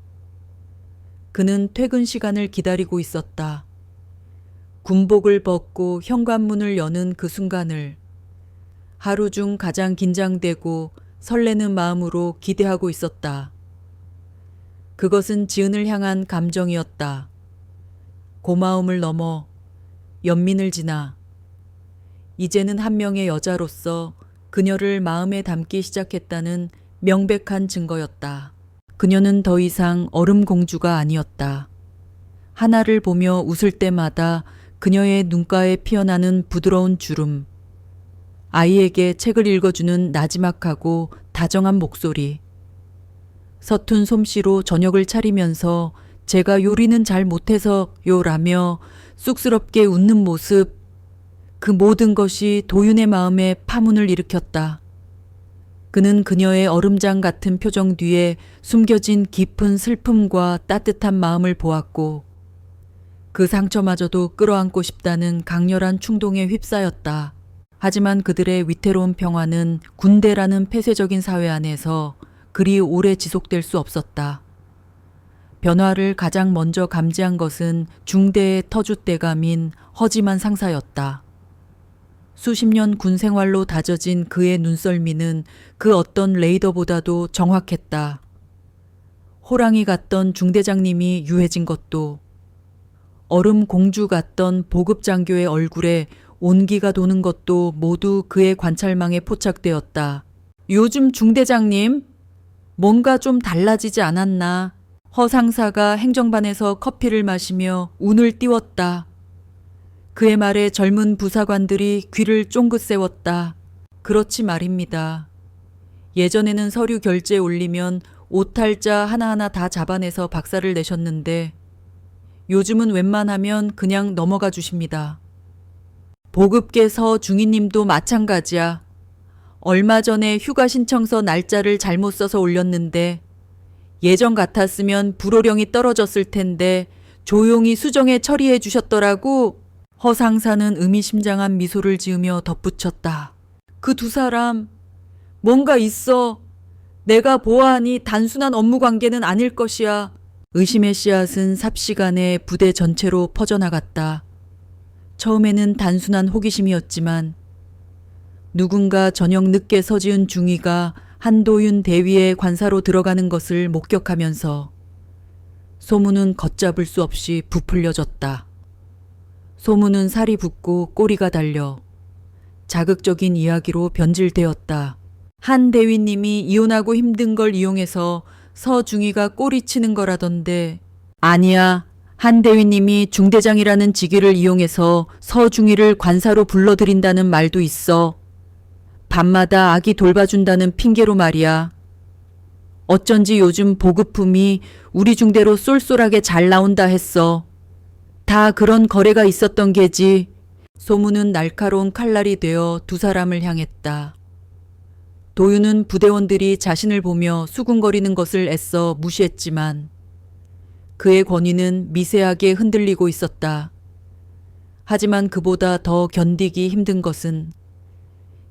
그는 퇴근 시간을 기다리고 있었다. 군복을 벗고 현관문을 여는 그 순간을 하루 중 가장 긴장되고 설레는 마음으로 기대하고 있었다. 그것은 지은을 향한 감정이었다. 고마움을 넘어 연민을 지나 이제는 한 명의 여자로서 그녀를 마음에 담기 시작했다는 명백한 증거였다. 그녀는 더 이상 얼음 공주가 아니었다. 하나를 보며 웃을 때마다 그녀의 눈가에 피어나는 부드러운 주름, 아이에게 책을 읽어주는 나지막하고 다정한 목소리, 서툰 솜씨로 저녁을 차리면서 제가 요리는 잘 못해서요라며 쑥스럽게 웃는 모습, 그 모든 것이 도윤의 마음에 파문을 일으켰다. 그는 그녀의 얼음장 같은 표정 뒤에 숨겨진 깊은 슬픔과 따뜻한 마음을 보았고 그 상처마저도 끌어안고 싶다는 강렬한 충동에 휩싸였다. 하지만 그들의 위태로운 평화는 군대라는 폐쇄적인 사회 안에서 그리 오래 지속될 수 없었다. 변화를 가장 먼저 감지한 것은 중대의 터줏대감인 허지만 상사였다. 수십 년 군 생활로 다져진 그의 눈썰미는 그 어떤 레이더보다도 정확했다. 호랑이 같던 중대장님이 유해진 것도, 얼음 공주 같던 보급장교의 얼굴에 온기가 도는 것도 모두 그의 관찰망에 포착되었다. 요즘 중대장님, 뭔가 좀 달라지지 않았나? 허 상사가 행정반에서 커피를 마시며 운을 띄웠다. 그의 말에 젊은 부사관들이 귀를 쫑긋 세웠다. 그렇지 말입니다. 예전에는 서류 결제 올리면 오탈자 하나하나 다 잡아내서 박살을 내셨는데 요즘은 웬만하면 그냥 넘어가 주십니다. 보급계서 중위님도 마찬가지야. 얼마 전에 휴가 신청서 날짜를 잘못 써서 올렸는데 예전 같았으면 불호령이 떨어졌을 텐데 조용히 수정해 처리해 주셨더라고. 허상사는 의미심장한 미소를 지으며 덧붙였다. 그 두 사람 뭔가 있어. 내가 보아하니 단순한 업무 관계는 아닐 것이야. 의심의 씨앗은 삽시간에 부대 전체로 퍼져나갔다. 처음에는 단순한 호기심이었지만 누군가 저녁 늦게 서지은 중위가 한도윤 대위의 관사로 들어가는 것을 목격하면서 소문은 걷잡을 수 없이 부풀려졌다. 소문은 살이 붙고 꼬리가 달려 자극적인 이야기로 변질되었다. 한 대위님이 이혼하고 힘든 걸 이용해서 서중위가 꼬리치는 거라던데. 아니야. 한 대위님이 중대장이라는 직위를 이용해서 서중위를 관사로 불러들인다는 말도 있어. 밤마다 아기 돌봐준다는 핑계로 말이야. 어쩐지 요즘 보급품이 우리 중대로 쏠쏠하게 잘 나온다 했어. 다 그런 거래가 있었던 게지. 소문은 날카로운 칼날이 되어 두 사람을 향했다. 도윤은 부대원들이 자신을 보며 수군거리는 것을 애써 무시했지만 그의 권위는 미세하게 흔들리고 있었다. 하지만 그보다 더 견디기 힘든 것은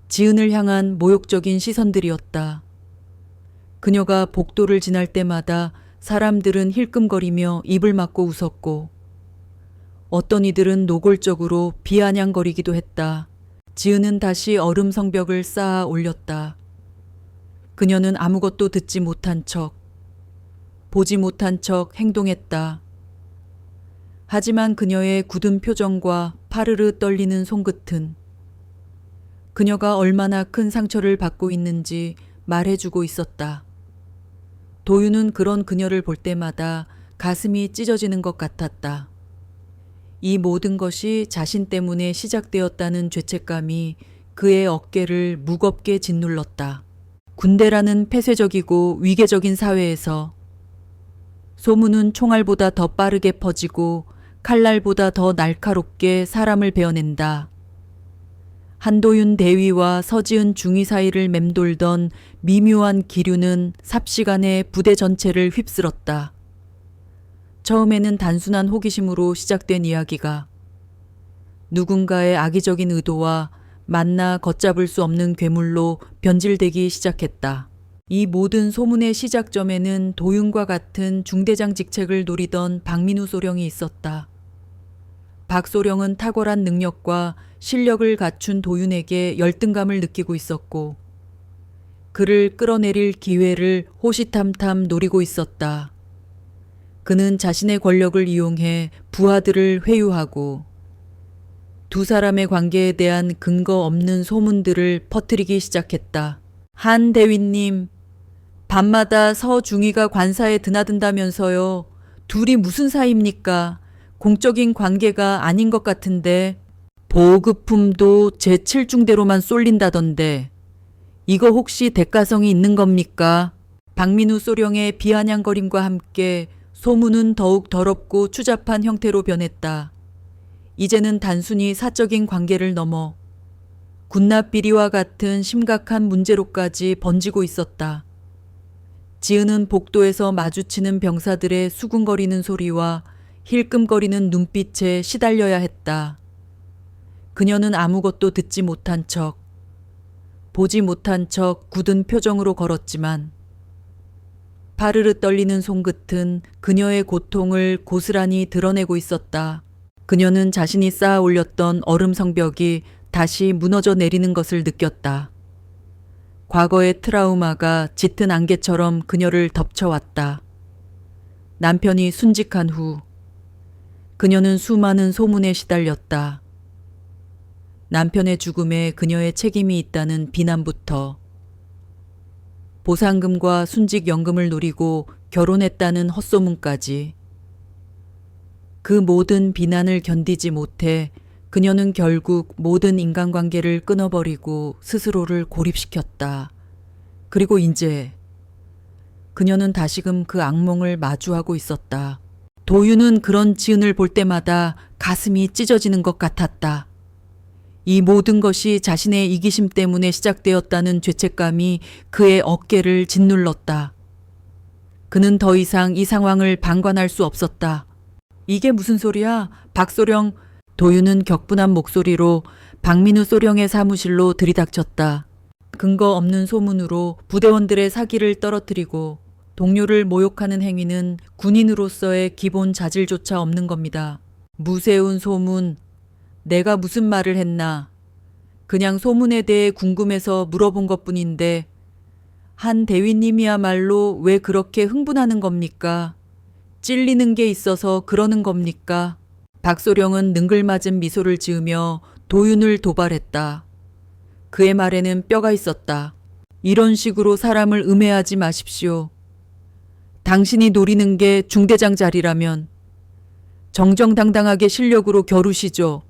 지은을 향한 모욕적인 시선들이었다. 그녀가 복도를 지날 때마다 사람들은 힐끔거리며 입을 막고 웃었고 어떤 이들은 노골적으로 비아냥거리기도 했다. 지은은 다시 얼음 성벽을 쌓아 올렸다. 그녀는 아무것도 듣지 못한 척, 보지 못한 척 행동했다. 하지만 그녀의 굳은 표정과 파르르 떨리는 손끝은 그녀가 얼마나 큰 상처를 받고 있는지 말해주고 있었다. 도윤은 그런 그녀를 볼 때마다 가슴이 찢어지는 것 같았다. 이 모든 것이 자신 때문에 시작되었다는 죄책감이 그의 어깨를 무겁게 짓눌렀다. 군대라는 폐쇄적이고 위계적인 사회에서 소문은 총알보다 더 빠르게 퍼지고 칼날보다 더 날카롭게 사람을 베어낸다. 한도윤 대위와 서지은 중위 사이를 맴돌던 미묘한 기류는 삽시간에 부대 전체를 휩쓸었다. 처음에는 단순한 호기심으로 시작된 이야기가 누군가의 악의적인 의도와 만나 걷잡을 수 없는 괴물로 변질되기 시작했다. 이 모든 소문의 시작점에는 도윤과 같은 중대장 직책을 노리던 박민우 소령이 있었다. 박 소령은 탁월한 능력과 실력을 갖춘 도윤에게 열등감을 느끼고 있었고 그를 끌어내릴 기회를 호시탐탐 노리고 있었다. 그는 자신의 권력을 이용해 부하들을 회유하고 두 사람의 관계에 대한 근거 없는 소문들을 퍼뜨리기 시작했다. 한 대위님, 밤마다 서중위가 관사에 드나든다면서요. 둘이 무슨 사이입니까? 공적인 관계가 아닌 것 같은데. 보급품도 제7중대로만 쏠린다던데. 이거 혹시 대가성이 있는 겁니까? 박민우 소령의 비아냥거림과 함께 소문은 더욱 더럽고 추잡한 형태로 변했다. 이제는 단순히 사적인 관계를 넘어 군납비리와 같은 심각한 문제로까지 번지고 있었다. 지은은 복도에서 마주치는 병사들의 수군거리는 소리와 힐끔거리는 눈빛에 시달려야 했다. 그녀는 아무것도 듣지 못한 척, 보지 못한 척 굳은 표정으로 걸었지만 파르르 떨리는 손끝은 그녀의 고통을 고스란히 드러내고 있었다. 그녀는 자신이 쌓아 올렸던 얼음 성벽이 다시 무너져 내리는 것을 느꼈다. 과거의 트라우마가 짙은 안개처럼 그녀를 덮쳐왔다. 남편이 순직한 후 그녀는 수많은 소문에 시달렸다. 남편의 죽음에 그녀의 책임이 있다는 비난부터 보상금과 순직연금을 노리고 결혼했다는 헛소문까지 그 모든 비난을 견디지 못해 그녀는 결국 모든 인간관계를 끊어버리고 스스로를 고립시켰다. 그리고 이제 그녀는 다시금 그 악몽을 마주하고 있었다. 도윤은 그런 지은을 볼 때마다 가슴이 찢어지는 것 같았다. 이 모든 것이 자신의 이기심 때문에 시작되었다는 죄책감이 그의 어깨를 짓눌렀다. 그는 더 이상 이 상황을 방관할 수 없었다. 이게 무슨 소리야? 박소령, 도윤은 격분한 목소리로 박민우 소령의 사무실로 들이닥쳤다. 근거 없는 소문으로 부대원들의 사기를 떨어뜨리고 동료를 모욕하는 행위는 군인으로서의 기본 자질조차 없는 겁니다. 무세운 소문, 내가 무슨 말을 했나. 그냥 소문에 대해 궁금해서 물어본 것뿐인데 한 대위님이야말로 왜 그렇게 흥분하는 겁니까? 찔리는 게 있어서 그러는 겁니까? 박소령은 능글맞은 미소를 지으며 도윤을 도발했다. 그의 말에는 뼈가 있었다. 이런 식으로 사람을 음해하지 마십시오. 당신이 노리는 게 중대장 자리라면 정정당당하게 실력으로 겨루시죠.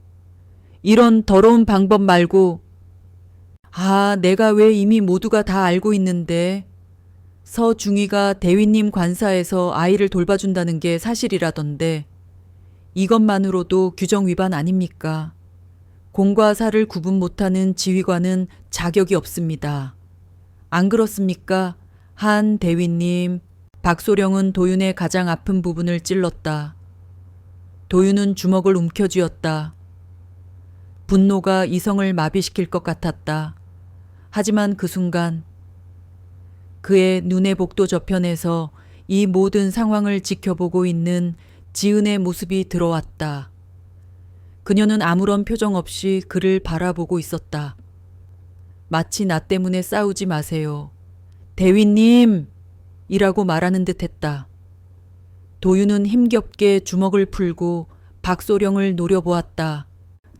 이런 더러운 방법 말고 내가 왜 이미 모두가 다 알고 있는데 서중위가 대위님 관사에서 아이를 돌봐준다는 게 사실이라던데 이것만으로도 규정 위반 아닙니까? 공과 사를 구분 못하는 지휘관은 자격이 없습니다. 안 그렇습니까? 한 대위님. 박소령은 도윤의 가장 아픈 부분을 찔렀다. 도윤은 주먹을 움켜쥐었다. 분노가 이성을 마비시킬 것 같았다. 하지만 그 순간 그의 눈의 복도 저편에서 이 모든 상황을 지켜보고 있는 지은의 모습이 들어왔다. 그녀는 아무런 표정 없이 그를 바라보고 있었다. 마치 나 때문에 싸우지 마세요. 대위님! 이라고 말하는 듯 했다. 도윤은 힘겹게 주먹을 풀고 박소령을 노려보았다.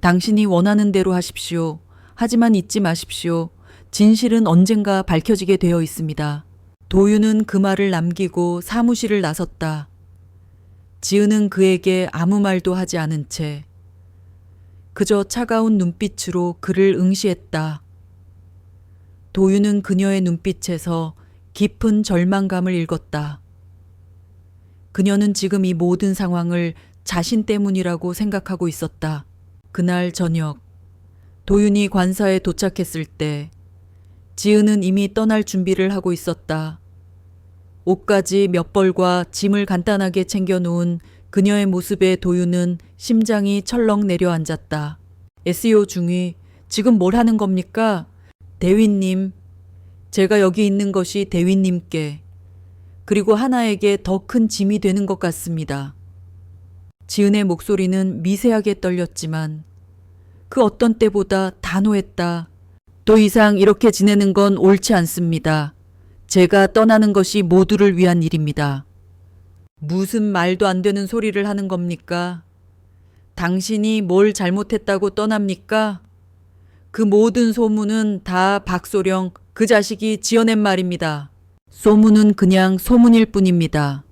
당신이 원하는 대로 하십시오. 하지만 잊지 마십시오. 진실은 언젠가 밝혀지게 되어 있습니다. 도윤은 그 말을 남기고 사무실을 나섰다. 지은은 그에게 아무 말도 하지 않은 채 그저 차가운 눈빛으로 그를 응시했다. 도윤은 그녀의 눈빛에서 깊은 절망감을 읽었다. 그녀는 지금 이 모든 상황을 자신 때문이라고 생각하고 있었다. 그날 저녁 도윤이 관사에 도착했을 때 지은은 이미 떠날 준비를 하고 있었다. 옷가지 몇 벌과 짐을 간단하게 챙겨놓은 그녀의 모습에 도윤은 심장이 철렁 내려앉았다. SEO 중위, 지금 뭘 하는 겁니까? 대위님, 제가 여기 있는 것이 대위님께 그리고 하나에게 더 큰 짐이 되는 것 같습니다. 지은의 목소리는 미세하게 떨렸지만 그 어떤 때보다 단호했다. 더 이상 이렇게 지내는 건 옳지 않습니다. 제가 떠나는 것이 모두를 위한 일입니다. 무슨 말도 안 되는 소리를 하는 겁니까? 당신이 뭘 잘못했다고 떠납니까? 그 모든 소문은 다 박소령 그 자식이 지어낸 말입니다. 소문은 그냥 소문일 뿐입니다.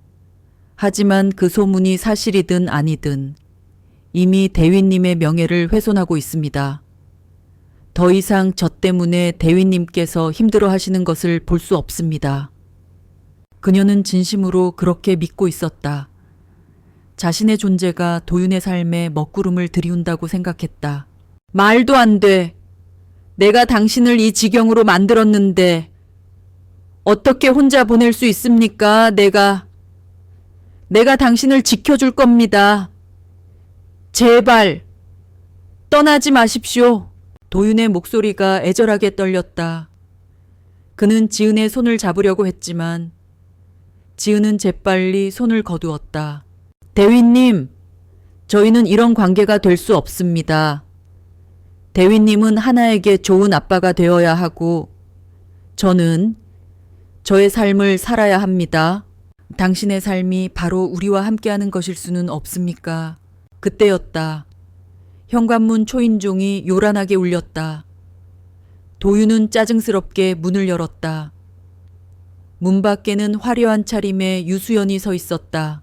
하지만 그 소문이 사실이든 아니든 이미 대위님의 명예를 훼손하고 있습니다. 더 이상 저 때문에 대위님께서 힘들어 하시는 것을 볼 수 없습니다. 그녀는 진심으로 그렇게 믿고 있었다. 자신의 존재가 도윤의 삶에 먹구름을 들이운다고 생각했다. 말도 안 돼. 내가 당신을 이 지경으로 만들었는데 어떻게 혼자 보낼 수 있습니까? 내가 당신을 지켜줄 겁니다. 제발 떠나지 마십시오. 도윤의 목소리가 애절하게 떨렸다. 그는 지은의 손을 잡으려고 했지만 지은은 재빨리 손을 거두었다. 대위님, 저희는 이런 관계가 될 수 없습니다. 대위님은 하나에게 좋은 아빠가 되어야 하고 저는 저의 삶을 살아야 합니다. 당신의 삶이 바로 우리와 함께하는 것일 수는 없습니까? 그때였다. 현관문 초인종이 요란하게 울렸다. 도윤은 짜증스럽게 문을 열었다. 문 밖에는 화려한 차림의 유수연이 서 있었다.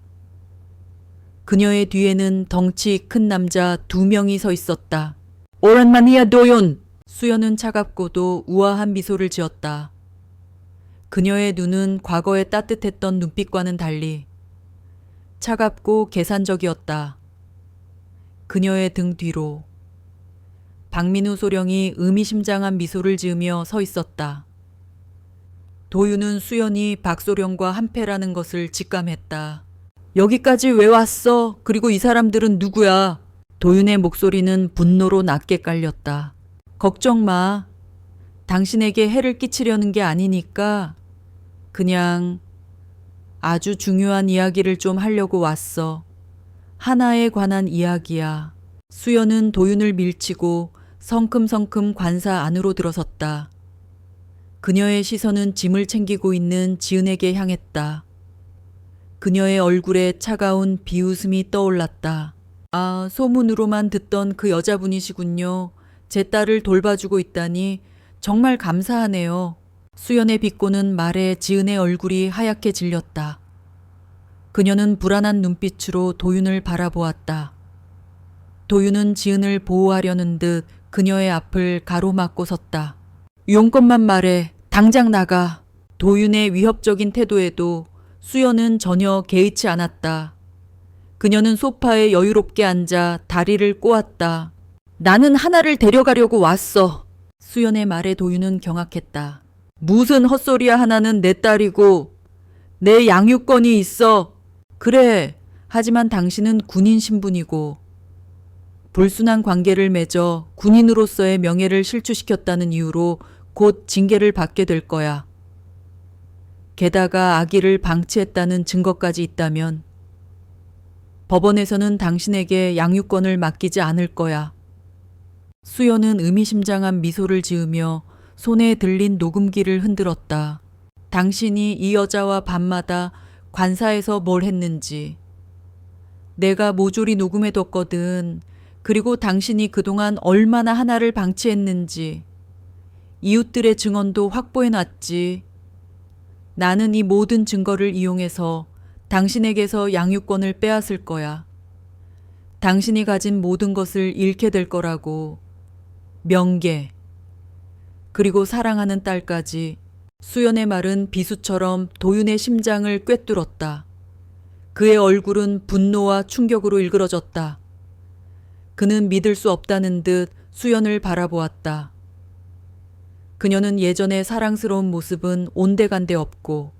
그녀의 뒤에는 덩치 큰 남자 2명이 서 있었다. 오랜만이야 도윤. 수연은 차갑고도 우아한 미소를 지었다. 그녀의 눈은 과거에 따뜻했던 눈빛과는 달리 차갑고 계산적이었다. 그녀의 등 뒤로 박민우 소령이 의미심장한 미소를 지으며 서 있었다. 도윤은 수연이 박소령과 한패라는 것을 직감했다. 여기까지 왜 왔어? 그리고 이 사람들은 누구야? 도윤의 목소리는 분노로 낮게 깔렸다. 걱정 마. 당신에게 해를 끼치려는 게 아니니까 그냥 아주 중요한 이야기를 좀 하려고 왔어. 하나에 관한 이야기야. 수연은 도윤을 밀치고 성큼성큼 관사 안으로 들어섰다. 그녀의 시선은 짐을 챙기고 있는 지은에게 향했다. 그녀의 얼굴에 차가운 비웃음이 떠올랐다. 아, 소문으로만 듣던 그 여자분이시군요. 제 딸을 돌봐주고 있다니 정말 감사하네요. 수연의 비꼬는 말에 지은의 얼굴이 하얗게 질렸다. 그녀는 불안한 눈빛으로 도윤을 바라보았다. 도윤은 지은을 보호하려는 듯 그녀의 앞을 가로막고 섰다. 용건만 말해. 당장 나가. 도윤의 위협적인 태도에도 수연은 전혀 개의치 않았다. 그녀는 소파에 여유롭게 앉아 다리를 꼬았다. 나는 하나를 데려가려고 왔어. 수연의 말에 도윤은 경악했다. 무슨 헛소리야. 하나는 내 딸이고 내 양육권이 있어. 그래. 하지만 당신은 군인 신분이고 불순한 관계를 맺어 군인으로서의 명예를 실추시켰다는 이유로 곧 징계를 받게 될 거야. 게다가 아기를 방치했다는 증거까지 있다면 법원에서는 당신에게 양육권을 맡기지 않을 거야. 수연은 의미심장한 미소를 지으며 손에 들린 녹음기를 흔들었다. 당신이 이 여자와 밤마다 관사에서 뭘 했는지 내가 모조리 녹음해뒀거든. 그리고 당신이 그동안 얼마나 하나를 방치했는지 이웃들의 증언도 확보해놨지. 나는 이 모든 증거를 이용해서 당신에게서 양육권을 빼앗을 거야. 당신이 가진 모든 것을 잃게 될 거라고. 명계. 그리고 사랑하는 딸까지. 수연의 말은 비수처럼 도윤의 심장을 꿰뚫었다. 그의 얼굴은 분노와 충격으로 일그러졌다. 그는 믿을 수 없다는 듯 수연을 바라보았다. 그녀는 예전의 사랑스러운 모습은 온데간데 없고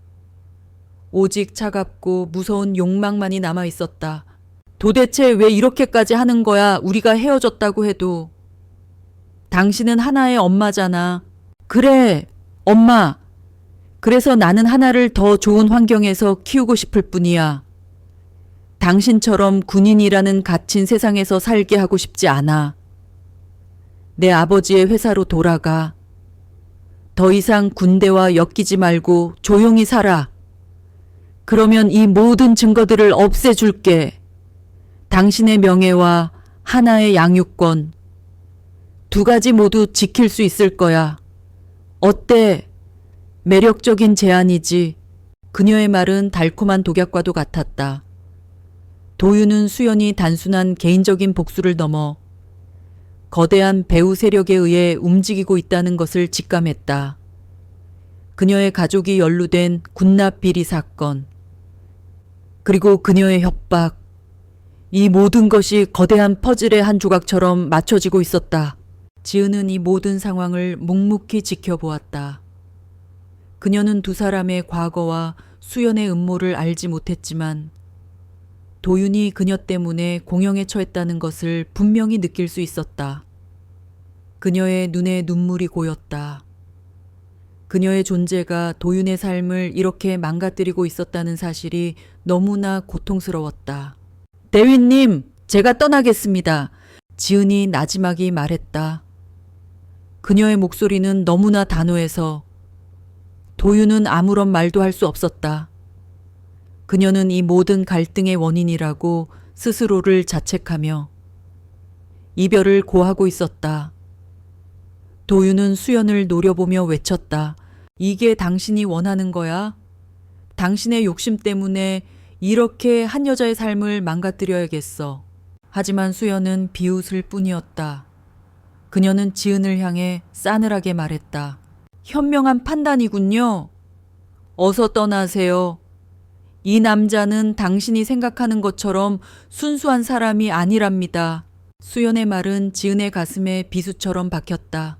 오직 차갑고 무서운 욕망만이 남아 있었다. 도대체 왜 이렇게까지 하는 거야? 우리가 헤어졌다고 해도. 당신은 하나의 엄마잖아. 그래, 엄마. 그래서 나는 하나를 더 좋은 환경에서 키우고 싶을 뿐이야. 당신처럼 군인이라는 갇힌 세상에서 살게 하고 싶지 않아. 내 아버지의 회사로 돌아가. 더 이상 군대와 엮이지 말고 조용히 살아. 그러면 이 모든 증거들을 없애줄게. 당신의 명예와 하나의 양육권. 두 가지 모두 지킬 수 있을 거야. 어때? 매력적인 제안이지. 그녀의 말은 달콤한 독약과도 같았다. 도윤은 수연이 단순한 개인적인 복수를 넘어 거대한 배후 세력에 의해 움직이고 있다는 것을 직감했다. 그녀의 가족이 연루된 군납 비리 사건, 그리고 그녀의 협박, 이 모든 것이 거대한 퍼즐의 한 조각처럼 맞춰지고 있었다. 지은은 이 모든 상황을 묵묵히 지켜보았다. 그녀는 두 사람의 과거와 수연의 음모를 알지 못했지만 도윤이 그녀 때문에 공영에 처했다는 것을 분명히 느낄 수 있었다. 그녀의 눈에 눈물이 고였다. 그녀의 존재가 도윤의 삶을 이렇게 망가뜨리고 있었다는 사실이 너무나 고통스러웠다. 대위님, 제가 떠나겠습니다. 지은이 나지막이 말했다. 그녀의 목소리는 너무나 단호해서 도윤은 아무런 말도 할 수 없었다. 그녀는 이 모든 갈등의 원인이라고 스스로를 자책하며 이별을 고하고 있었다. 도윤은 수연을 노려보며 외쳤다. 이게 당신이 원하는 거야? 당신의 욕심 때문에 이렇게 한 여자의 삶을 망가뜨려야겠어. 하지만 수연은 비웃을 뿐이었다. 그녀는 지은을 향해 싸늘하게 말했다. 현명한 판단이군요. 어서 떠나세요. 이 남자는 당신이 생각하는 것처럼 순수한 사람이 아니랍니다. 수연의 말은 지은의 가슴에 비수처럼 박혔다.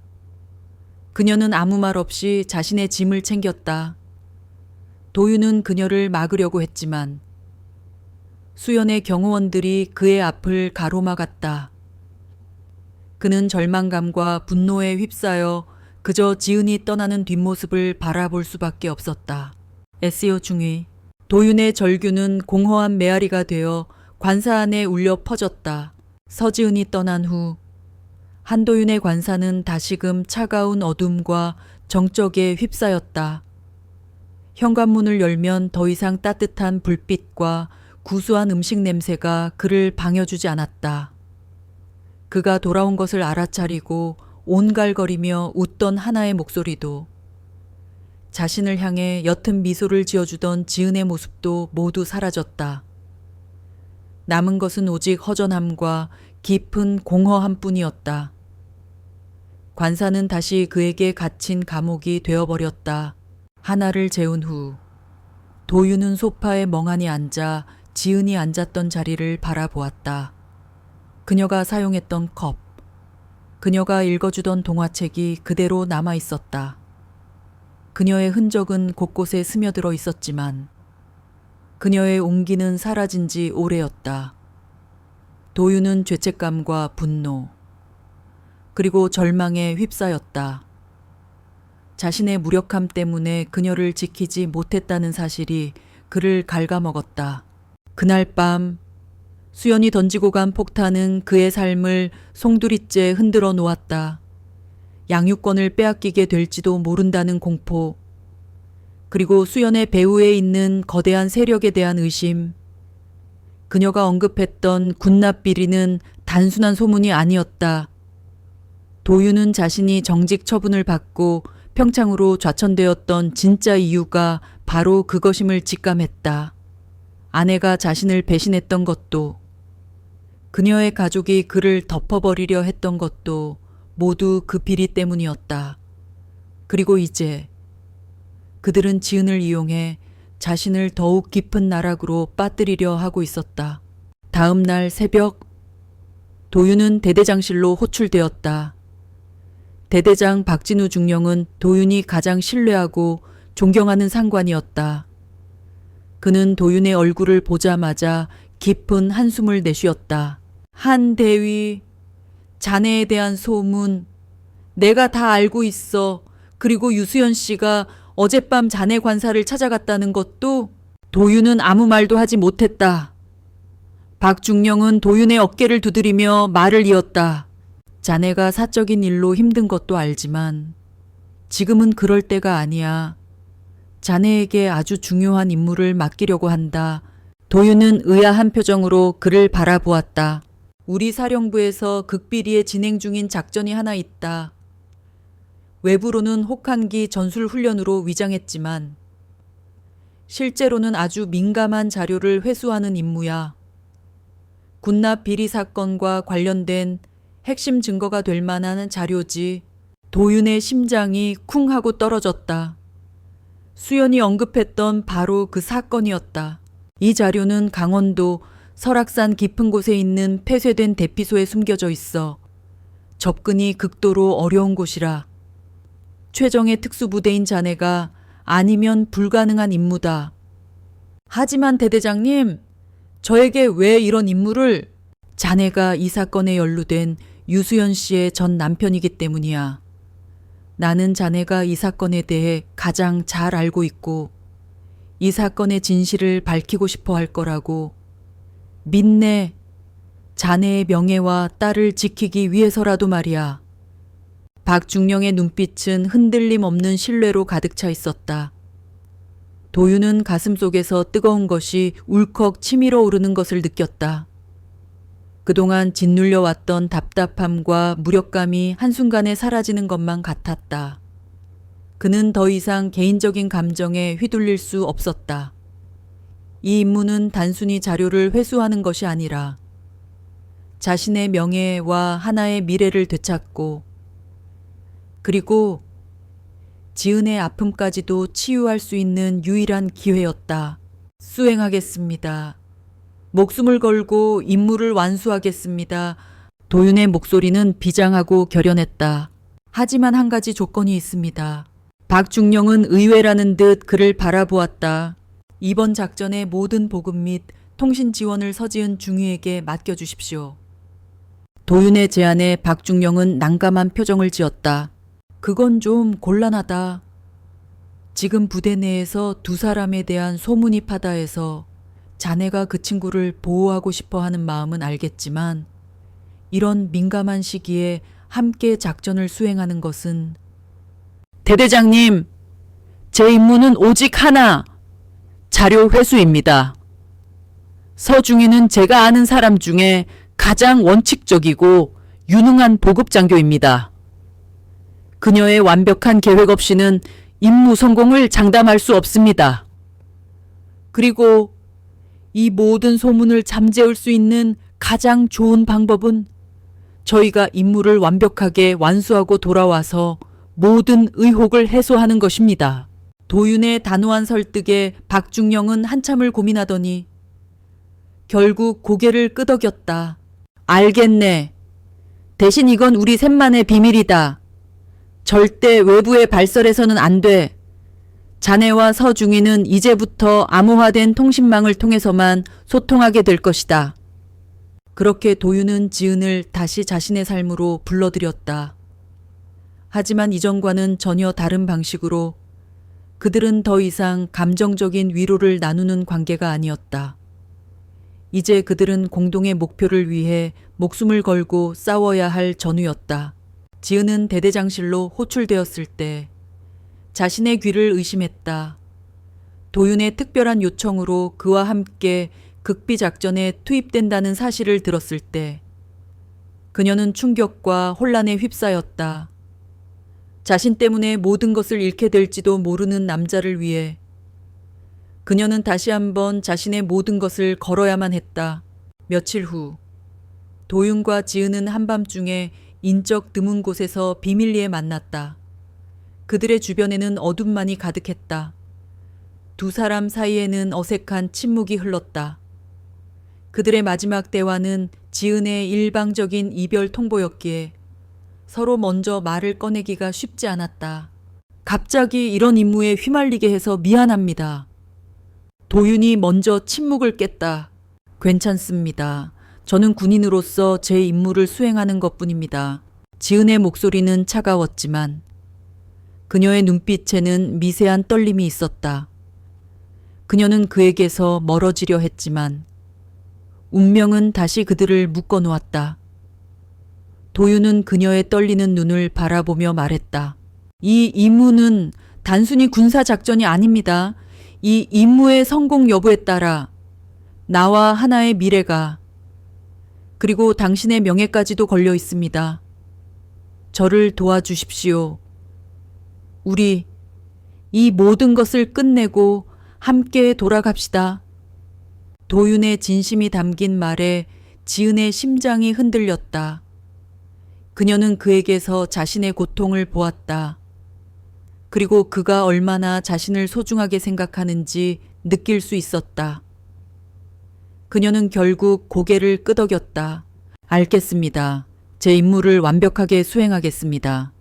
그녀는 아무 말 없이 자신의 짐을 챙겼다. 도윤은 그녀를 막으려고 했지만 수연의 경호원들이 그의 앞을 가로막았다. 그는 절망감과 분노에 휩싸여 그저 지은이 떠나는 뒷모습을 바라볼 수밖에 없었다. SEO 중위. 도윤의 절규는 공허한 메아리가 되어 관사 안에 울려 퍼졌다. 서지은이 떠난 후 한도윤의 관사는 다시금 차가운 어둠과 정적에 휩싸였다. 현관문을 열면 더 이상 따뜻한 불빛과 구수한 음식 냄새가 그를 방해주지 않았다. 그가 돌아온 것을 알아차리고 온갈거리며 웃던 하나의 목소리도, 자신을 향해 옅은 미소를 지어주던 지은의 모습도 모두 사라졌다. 남은 것은 오직 허전함과 깊은 공허함 뿐이었다. 관사는 다시 그에게 갇힌 감옥이 되어버렸다. 하나를 재운 후 도윤은 소파에 멍하니 앉아 지은이 앉았던 자리를 바라보았다. 그녀가 사용했던 컵, 그녀가 읽어주던 동화책이 그대로 남아 있었다. 그녀의 흔적은 곳곳에 스며들어 있었지만 그녀의 온기는 사라진 지 오래였다. 도윤은 죄책감과 분노, 그리고 절망에 휩싸였다. 자신의 무력함 때문에 그녀를 지키지 못했다는 사실이 그를 갉아먹었다. 그날 밤 수연이 던지고 간 폭탄은 그의 삶을 송두리째 흔들어 놓았다. 양육권을 빼앗기게 될지도 모른다는 공포, 그리고 수연의 배후에 있는 거대한 세력에 대한 의심. 그녀가 언급했던 군납 비리는 단순한 소문이 아니었다. 도윤은 자신이 정직 처분을 받고 평창으로 좌천되었던 진짜 이유가 바로 그것임을 직감했다. 아내가 자신을 배신했던 것도, 그녀의 가족이 그를 덮어버리려 했던 것도 모두 그 비리 때문이었다. 그리고 이제 그들은 지은을 이용해 자신을 더욱 깊은 나락으로 빠뜨리려 하고 있었다. 다음 날 새벽, 도윤은 대대장실로 호출되었다. 대대장 박진우 중령은 도윤이 가장 신뢰하고 존경하는 상관이었다. 그는 도윤의 얼굴을 보자마자 깊은 한숨을 내쉬었다. 한 대위, 자네에 대한 소문, 내가 다 알고 있어. 그리고 유수연 씨가 어젯밤 자네 관사를 찾아갔다는 것도. 도윤은 아무 말도 하지 못했다. 박중령은 도윤의 어깨를 두드리며 말을 이었다. 자네가 사적인 일로 힘든 것도 알지만 지금은 그럴 때가 아니야. 자네에게 아주 중요한 임무를 맡기려고 한다. 도윤은 의아한 표정으로 그를 바라보았다. 우리 사령부에서 극비리에 진행 중인 작전이 하나 있다. 외부로는 혹한기 전술훈련으로 위장했지만 실제로는 아주 민감한 자료를 회수하는 임무야. 군납 비리 사건과 관련된 핵심 증거가 될 만한 자료지. 도윤의 심장이 쿵 하고 떨어졌다. 수연이 언급했던 바로 그 사건이었다. 이 자료는 강원도 설악산 깊은 곳에 있는 폐쇄된 대피소에 숨겨져 있어 접근이 극도로 어려운 곳이라. 최정의 특수부대인 자네가 아니면 불가능한 임무다. 하지만 대대장님, 저에게 왜 이런 임무를? 자네가 이 사건에 연루된 유수연 씨의 전 남편이기 때문이야. 나는 자네가 이 사건에 대해 가장 잘 알고 있고 이 사건의 진실을 밝히고 싶어 할 거라고. 믿네. 자네의 명예와 딸을 지키기 위해서라도 말이야. 박중령의 눈빛은 흔들림 없는 신뢰로 가득 차 있었다. 도윤은 가슴속에서 뜨거운 것이 울컥 치밀어 오르는 것을 느꼈다. 그동안 짓눌려 왔던 답답함과 무력감이 한순간에 사라지는 것만 같았다. 그는 더 이상 개인적인 감정에 휘둘릴 수 없었다. 이 임무는 단순히 자료를 회수하는 것이 아니라 자신의 명예와 하나의 미래를 되찾고 그리고 지은의 아픔까지도 치유할 수 있는 유일한 기회였다. 수행하겠습니다. 목숨을 걸고 임무를 완수하겠습니다. 도윤의 목소리는 비장하고 결연했다. 하지만 한 가지 조건이 있습니다. 박중령은 의외라는 듯 그를 바라보았다. 이번 작전의 모든 보급 및 통신 지원을 서지은 중위에게 맡겨주십시오. 도윤의 제안에 박중령은 난감한 표정을 지었다. 그건 좀 곤란하다. 지금 부대 내에서 두 사람에 대한 소문이 파다해서 자네가 그 친구를 보호하고 싶어 하는 마음은 알겠지만 이런 민감한 시기에 함께 작전을 수행하는 것은 대대장님, 제 임무는 오직 하나, 자료 회수입니다. 서중희는 제가 아는 사람 중에 가장 원칙적이고 유능한 보급장교입니다. 그녀의 완벽한 계획 없이는 임무 성공을 장담할 수 없습니다. 그리고 이 모든 소문을 잠재울 수 있는 가장 좋은 방법은 저희가 임무를 완벽하게 완수하고 돌아와서 모든 의혹을 해소하는 것입니다. 도윤의 단호한 설득에 박중령은 한참을 고민하더니 결국 고개를 끄덕였다. 알겠네. 대신 이건 우리 셋만의 비밀이다. 절대 외부에 발설해서는 안 돼. 자네와 서중희는 이제부터 암호화된 통신망을 통해서만 소통하게 될 것이다. 그렇게 도윤은 지은을 다시 자신의 삶으로 불러들였다. 하지만 이전과는 전혀 다른 방식으로 그들은 더 이상 감정적인 위로를 나누는 관계가 아니었다. 이제 그들은 공동의 목표를 위해 목숨을 걸고 싸워야 할 전우였다. 지은은 대대장실로 호출되었을 때 자신의 귀를 의심했다. 도윤의 특별한 요청으로 그와 함께 극비 작전에 투입된다는 사실을 들었을 때 그녀는 충격과 혼란에 휩싸였다. 자신 때문에 모든 것을 잃게 될지도 모르는 남자를 위해 그녀는 다시 한번 자신의 모든 것을 걸어야만 했다. 며칠 후 도윤과 지은은 한밤중에 인적 드문 곳에서 비밀리에 만났다. 그들의 주변에는 어둠만이 가득했다. 두 사람 사이에는 어색한 침묵이 흘렀다. 그들의 마지막 대화는 지은의 일방적인 이별 통보였기에 서로 먼저 말을 꺼내기가 쉽지 않았다. 갑자기 이런 임무에 휘말리게 해서 미안합니다. 도윤이 먼저 침묵을 깼다. 괜찮습니다. 저는 군인으로서 제 임무를 수행하는 것뿐입니다. 지은의 목소리는 차가웠지만 그녀의 눈빛에는 미세한 떨림이 있었다. 그녀는 그에게서 멀어지려 했지만 운명은 다시 그들을 묶어 놓았다. 도윤은 그녀의 떨리는 눈을 바라보며 말했다. 이 임무는 단순히 군사작전이 아닙니다. 이 임무의 성공 여부에 따라 나와 하나의 미래가 그리고 당신의 명예까지도 걸려 있습니다. 저를 도와주십시오. 우리 이 모든 것을 끝내고 함께 돌아갑시다. 도윤의 진심이 담긴 말에 지은의 심장이 흔들렸다. 그녀는 그에게서 자신의 고통을 보았다. 그리고 그가 얼마나 자신을 소중하게 생각하는지 느낄 수 있었다. 그녀는 결국 고개를 끄덕였다. 알겠습니다. 제 임무를 완벽하게 수행하겠습니다.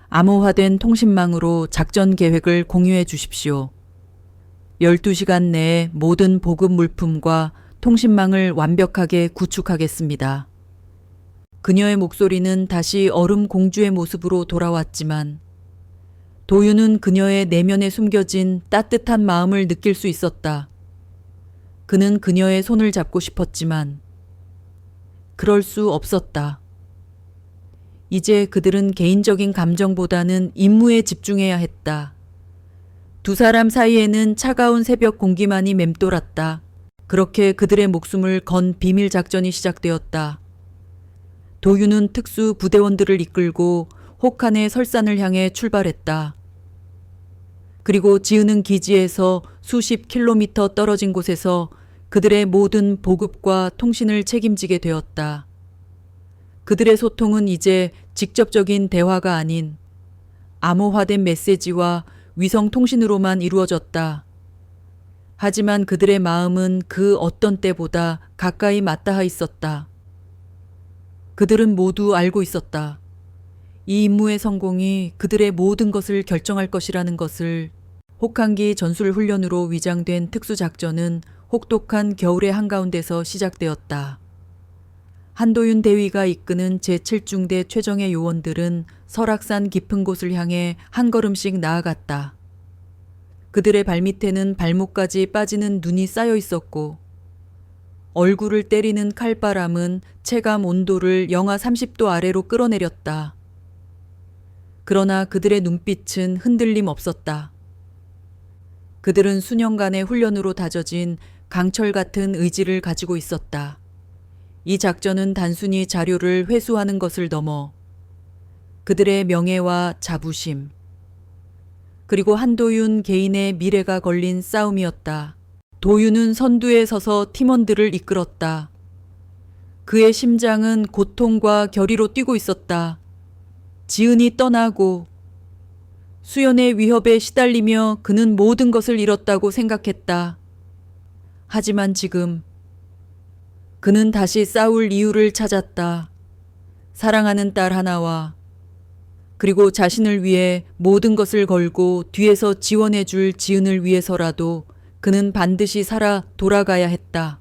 암호화된 통신망으로 작전 계획을 공유해 주십시오. 12시간 내에 모든 보급 물품과 통신망을 완벽하게 구축하겠습니다. 그녀의 목소리는 다시 얼음 공주의 모습으로 돌아왔지만 도윤은 그녀의 내면에 숨겨진 따뜻한 마음을 느낄 수 있었다. 그는 그녀의 손을 잡고 싶었지만 그럴 수 없었다. 이제 그들은 개인적인 감정보다는 임무에 집중해야 했다. 두 사람 사이에는 차가운 새벽 공기만이 맴돌았다. 그렇게 그들의 목숨을 건 비밀 작전이 시작되었다. 도윤은 특수 부대원들을 이끌고 혹한의 설산을 향해 출발했다. 그리고 지은은 기지에서 수십 킬로미터 떨어진 곳에서 그들의 모든 보급과 통신을 책임지게 되었다. 그들의 소통은 이제 직접적인 대화가 아닌 암호화된 메시지와 위성 통신으로만 이루어졌다. 하지만 그들의 마음은 그 어떤 때보다 가까이 맞닿아 있었다. 그들은 모두 알고 있었다. 이 임무의 성공이 그들의 모든 것을 결정할 것이라는 것을. 혹한기 전술훈련으로 위장된 특수작전은 혹독한 겨울의 한가운데서 시작되었다. 한도윤 대위가 이끄는 제7중대 최정예 요원들은 설악산 깊은 곳을 향해 한 걸음씩 나아갔다. 그들의 발밑에는 발목까지 빠지는 눈이 쌓여 있었고 얼굴을 때리는 칼바람은 체감 온도를 영하 30도 아래로 끌어내렸다. 그러나 그들의 눈빛은 흔들림 없었다. 그들은 수년간의 훈련으로 다져진 강철 같은 의지를 가지고 있었다. 이 작전은 단순히 자료를 회수하는 것을 넘어 그들의 명예와 자부심, 그리고 한도윤 개인의 미래가 걸린 싸움이었다. 도윤은 선두에 서서 팀원들을 이끌었다. 그의 심장은 고통과 결의로 뛰고 있었다. 지은이 떠나고 수연의 위협에 시달리며 그는 모든 것을 잃었다고 생각했다. 하지만 지금 그는 다시 싸울 이유를 찾았다. 사랑하는 딸 하나와 그리고 자신을 위해 모든 것을 걸고 뒤에서 지원해줄 지은을 위해서라도 그는 반드시 살아 돌아가야 했다.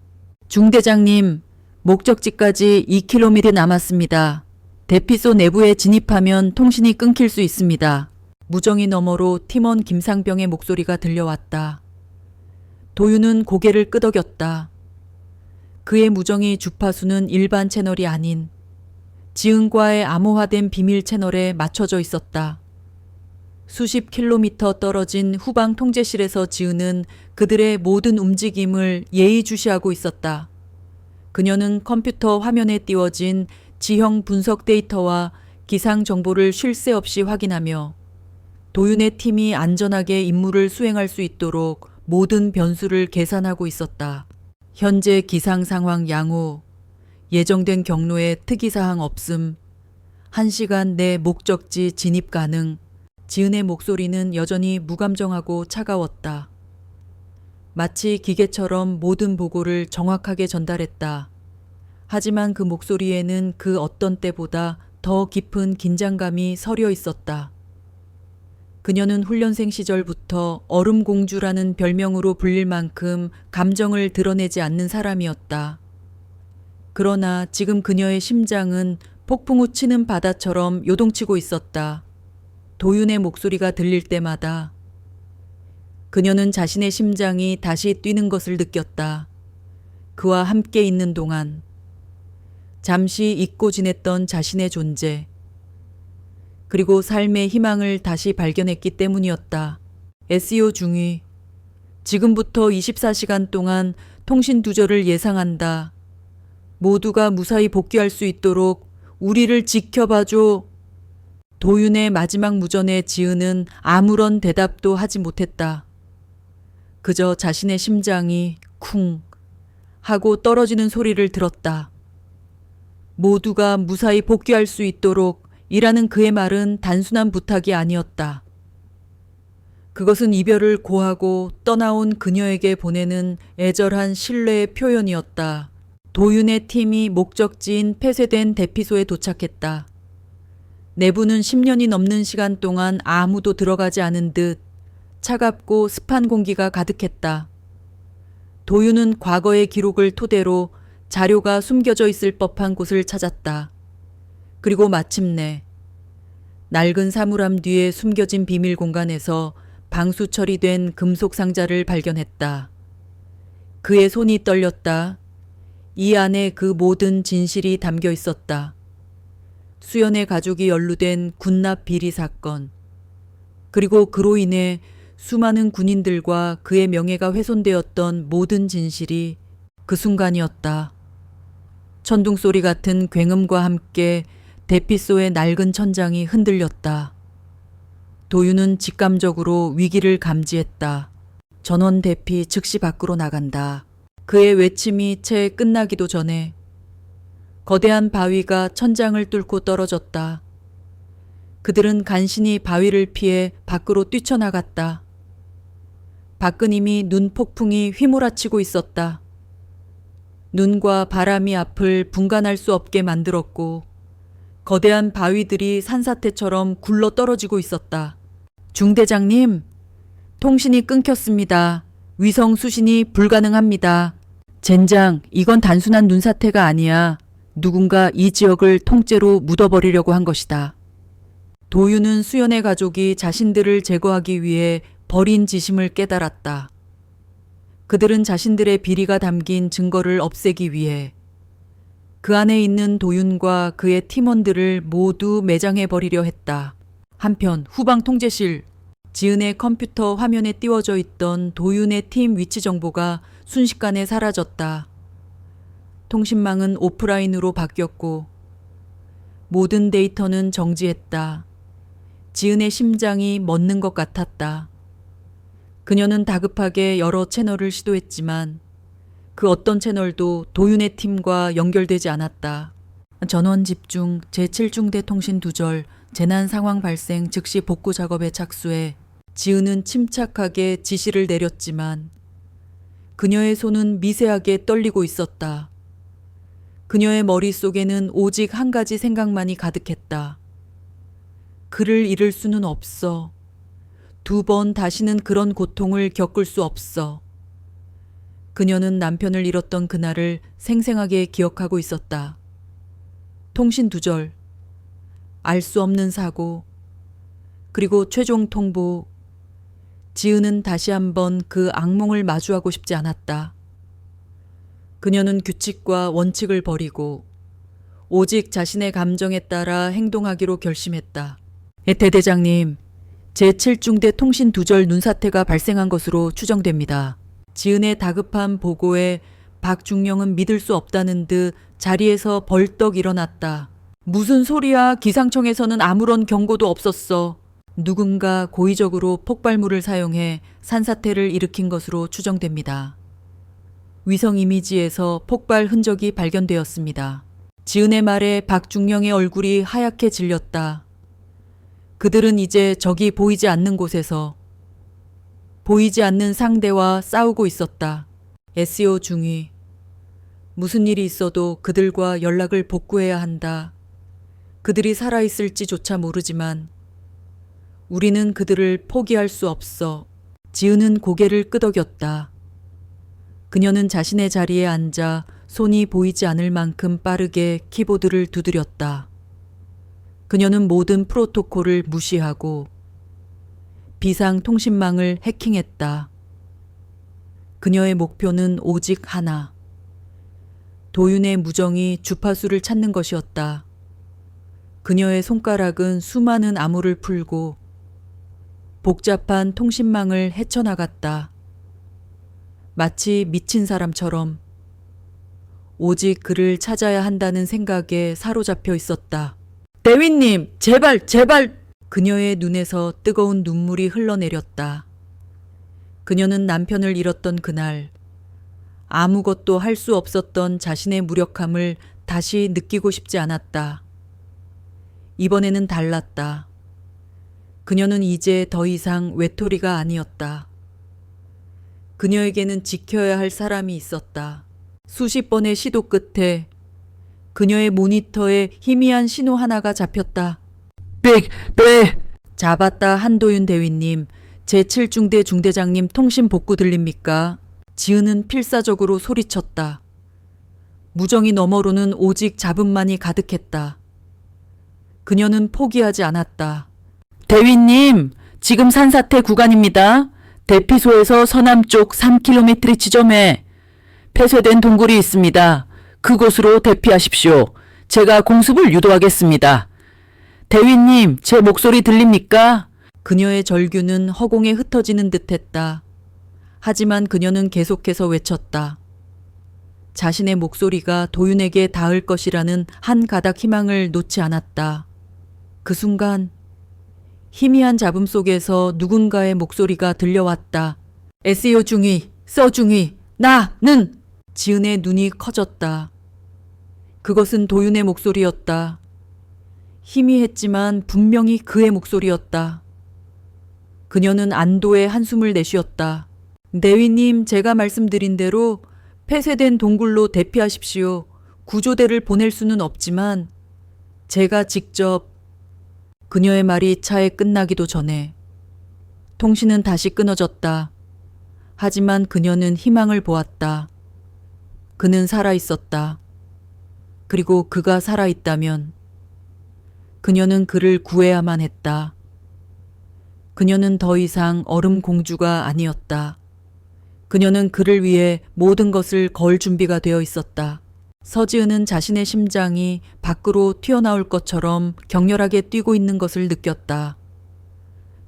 중대장님, 목적지까지 2km 남았습니다. 대피소 내부에 진입하면 통신이 끊길 수 있습니다. 무정이 너머로 팀원 김상병의 목소리가 들려왔다. 도윤은 고개를 끄덕였다. 그의 무정이 주파수는 일반 채널이 아닌 지은과의 암호화된 비밀 채널에 맞춰져 있었다. 수십 킬로미터 떨어진 후방 통제실에서 지은은 그들의 모든 움직임을 예의주시하고 있었다. 그녀는 컴퓨터 화면에 띄워진 지형 분석 데이터와 기상 정보를 쉴 새 없이 확인하며 도윤의 팀이 안전하게 임무를 수행할 수 있도록 모든 변수를 계산하고 있었다. 현재 기상 상황 양호, 예정된 경로에 특이사항 없음, 1시간 내 목적지 진입 가능. 지은의 목소리는 여전히 무감정하고 차가웠다. 마치 기계처럼 모든 보고를 정확하게 전달했다. 하지만 그 목소리에는 그 어떤 때보다 더 깊은 긴장감이 서려 있었다. 그녀는 훈련생 시절부터 얼음공주라는 별명으로 불릴 만큼 감정을 드러내지 않는 사람이었다. 그러나 지금 그녀의 심장은 폭풍우 치는 바다처럼 요동치고 있었다. 도윤의 목소리가 들릴 때마다 그녀는 자신의 심장이 다시 뛰는 것을 느꼈다. 그와 함께 있는 동안 잠시 잊고 지냈던 자신의 존재, 그리고 삶의 희망을 다시 발견했기 때문이었다. SEO 중위, 지금부터 24시간 동안 통신 두절을 예상한다. 모두가 무사히 복귀할 수 있도록 우리를 지켜봐줘. 도윤의 마지막 무전에 지은은 아무런 대답도 하지 못했다. 그저 자신의 심장이 쿵 하고 떨어지는 소리를 들었다. 모두가 무사히 복귀할 수 있도록 이라는 그의 말은 단순한 부탁이 아니었다. 그것은 이별을 고하고 떠나온 그녀에게 보내는 애절한 신뢰의 표현이었다. 도윤의 팀이 목적지인 폐쇄된 대피소에 도착했다. 내부는 10년이 넘는 시간 동안 아무도 들어가지 않은 듯 차갑고 습한 공기가 가득했다. 도윤은 과거의 기록을 토대로 자료가 숨겨져 있을 법한 곳을 찾았다. 그리고 마침내 낡은 사물함 뒤에 숨겨진 비밀 공간에서 방수 처리된 금속 상자를 발견했다. 그의 손이 떨렸다. 이 안에 그 모든 진실이 담겨 있었다. 수연의 가족이 연루된 군납 비리 사건, 그리고 그로 인해 수많은 군인들과 그의 명예가 훼손되었던 모든 진실이 그 순간이었다. 천둥 소리 같은 굉음과 함께 대피소의 낡은 천장이 흔들렸다. 도윤은 직감적으로 위기를 감지했다. 전원 대피 즉시 밖으로 나간다. 그의 외침이 채 끝나기도 전에 거대한 바위가 천장을 뚫고 떨어졌다. 그들은 간신히 바위를 피해 밖으로 뛰쳐나갔다. 밖은 이미 눈 폭풍이 휘몰아치고 있었다. 눈과 바람이 앞을 분간할 수 없게 만들었고 거대한 바위들이 산사태처럼 굴러 떨어지고 있었다. 중대장님, 통신이 끊겼습니다. 위성 수신이 불가능합니다. 젠장, 이건 단순한 눈사태가 아니야. 누군가 이 지역을 통째로 묻어버리려고 한 것이다. 도윤은 수연의 가족이 자신들을 제거하기 위해 벌인 지심을 깨달았다. 그들은 자신들의 비리가 담긴 증거를 없애기 위해 그 안에 있는 도윤과 그의 팀원들을 모두 매장해 버리려 했다. 한편 후방 통제실, 지은의 컴퓨터 화면에 띄워져 있던 도윤의 팀 위치 정보가 순식간에 사라졌다. 통신망은 오프라인으로 바뀌었고 모든 데이터는 정지했다. 지은의 심장이 멎는 것 같았다. 그녀는 다급하게 여러 채널을 시도했지만 그 어떤 채널도 도윤의 팀과 연결되지 않았다. 전원 집중 제7중대 통신 두절 재난 상황 발생 즉시 복구 작업에 착수해 지은은 침착하게 지시를 내렸지만 그녀의 손은 미세하게 떨리고 있었다. 그녀의 머릿속에는 오직 한 가지 생각만이 가득했다. 그를 잃을 수는 없어. 2번 다시는 그런 고통을 겪을 수 없어. 그녀는 남편을 잃었던 그날을 생생하게 기억하고 있었다. 통신 두절, 알 수 없는 사고, 그리고 최종 통보. 지은은 다시 한번 그 악몽을 마주하고 싶지 않았다. 그녀는 규칙과 원칙을 버리고 오직 자신의 감정에 따라 행동하기로 결심했다. 대대장님, 제7중대 통신 두절 눈사태가 발생한 것으로 추정됩니다. 지은의 다급한 보고에 박중령은 믿을 수 없다는 듯 자리에서 벌떡 일어났다. 무슨 소리야? 기상청에서는 아무런 경고도 없었어. 누군가 고의적으로 폭발물을 사용해 산사태를 일으킨 것으로 추정됩니다. 위성 이미지에서 폭발 흔적이 발견되었습니다. 지은의 말에 박중령의 얼굴이 하얗게 질렸다. 그들은 이제 적이 보이지 않는 곳에서 보이지 않는 상대와 싸우고 있었다. SEO 중위. 무슨 일이 있어도 그들과 연락을 복구해야 한다. 그들이 살아있을지조차 모르지만 우리는 그들을 포기할 수 없어. 지은은 고개를 끄덕였다. 그녀는 자신의 자리에 앉아 손이 보이지 않을 만큼 빠르게 키보드를 두드렸다. 그녀는 모든 프로토콜을 무시하고 비상 통신망을 해킹했다. 그녀의 목표는 오직 하나. 도윤의 무정이 주파수를 찾는 것이었다. 그녀의 손가락은 수많은 암호를 풀고 복잡한 통신망을 헤쳐나갔다. 마치 미친 사람처럼 오직 그를 찾아야 한다는 생각에 사로잡혀 있었다. 대위님, 제발, 제발! 그녀의 눈에서 뜨거운 눈물이 흘러내렸다. 그녀는 남편을 잃었던 그날 아무것도 할 수 없었던 자신의 무력함을 다시 느끼고 싶지 않았다. 이번에는 달랐다. 그녀는 이제 더 이상 외톨이가 아니었다. 그녀에게는 지켜야 할 사람이 있었다. 수십 번의 시도 끝에 그녀의 모니터에 희미한 신호 하나가 잡혔다. 삑! 잡았다. 한도윤 대위님. 제7중대 중대장님 통신 복구 들립니까? 지은은 필사적으로 소리쳤다. 무정이 너머로는 오직 잡음만이 가득했다. 그녀는 포기하지 않았다. 대위님, 지금 산사태 구간입니다. 대피소에서 서남쪽 3km 지점에 폐쇄된 동굴이 있습니다. 그곳으로 대피하십시오. 제가 공습을 유도하겠습니다. 대위님, 제 목소리 들립니까? 그녀의 절규는 허공에 흩어지는 듯했다. 하지만 그녀는 계속해서 외쳤다. 자신의 목소리가 도윤에게 닿을 것이라는 한 가닥 희망을 놓지 않았다. 그 순간 희미한 잡음 속에서 누군가의 목소리가 들려왔다. SEO 중위, 서중위, 나는! 지은의 눈이 커졌다. 그것은 도윤의 목소리였다. 희미했지만 분명히 그의 목소리였다. 그녀는 안도의 한숨을 내쉬었다. 대위님, 제가 말씀드린 대로 폐쇄된 동굴로 대피하십시오. 구조대를 보낼 수는 없지만 제가 직접. 그녀의 말이 차에 끝나기도 전에 통신은 다시 끊어졌다. 하지만 그녀는 희망을 보았다. 그는 살아 있었다. 그리고 그가 살아 있다면 그녀는 그를 구해야만 했다. 그녀는 더 이상 얼음 공주가 아니었다. 그녀는 그를 위해 모든 것을 걸 준비가 되어 있었다. 서지은은 자신의 심장이 밖으로 튀어나올 것처럼 격렬하게 뛰고 있는 것을 느꼈다.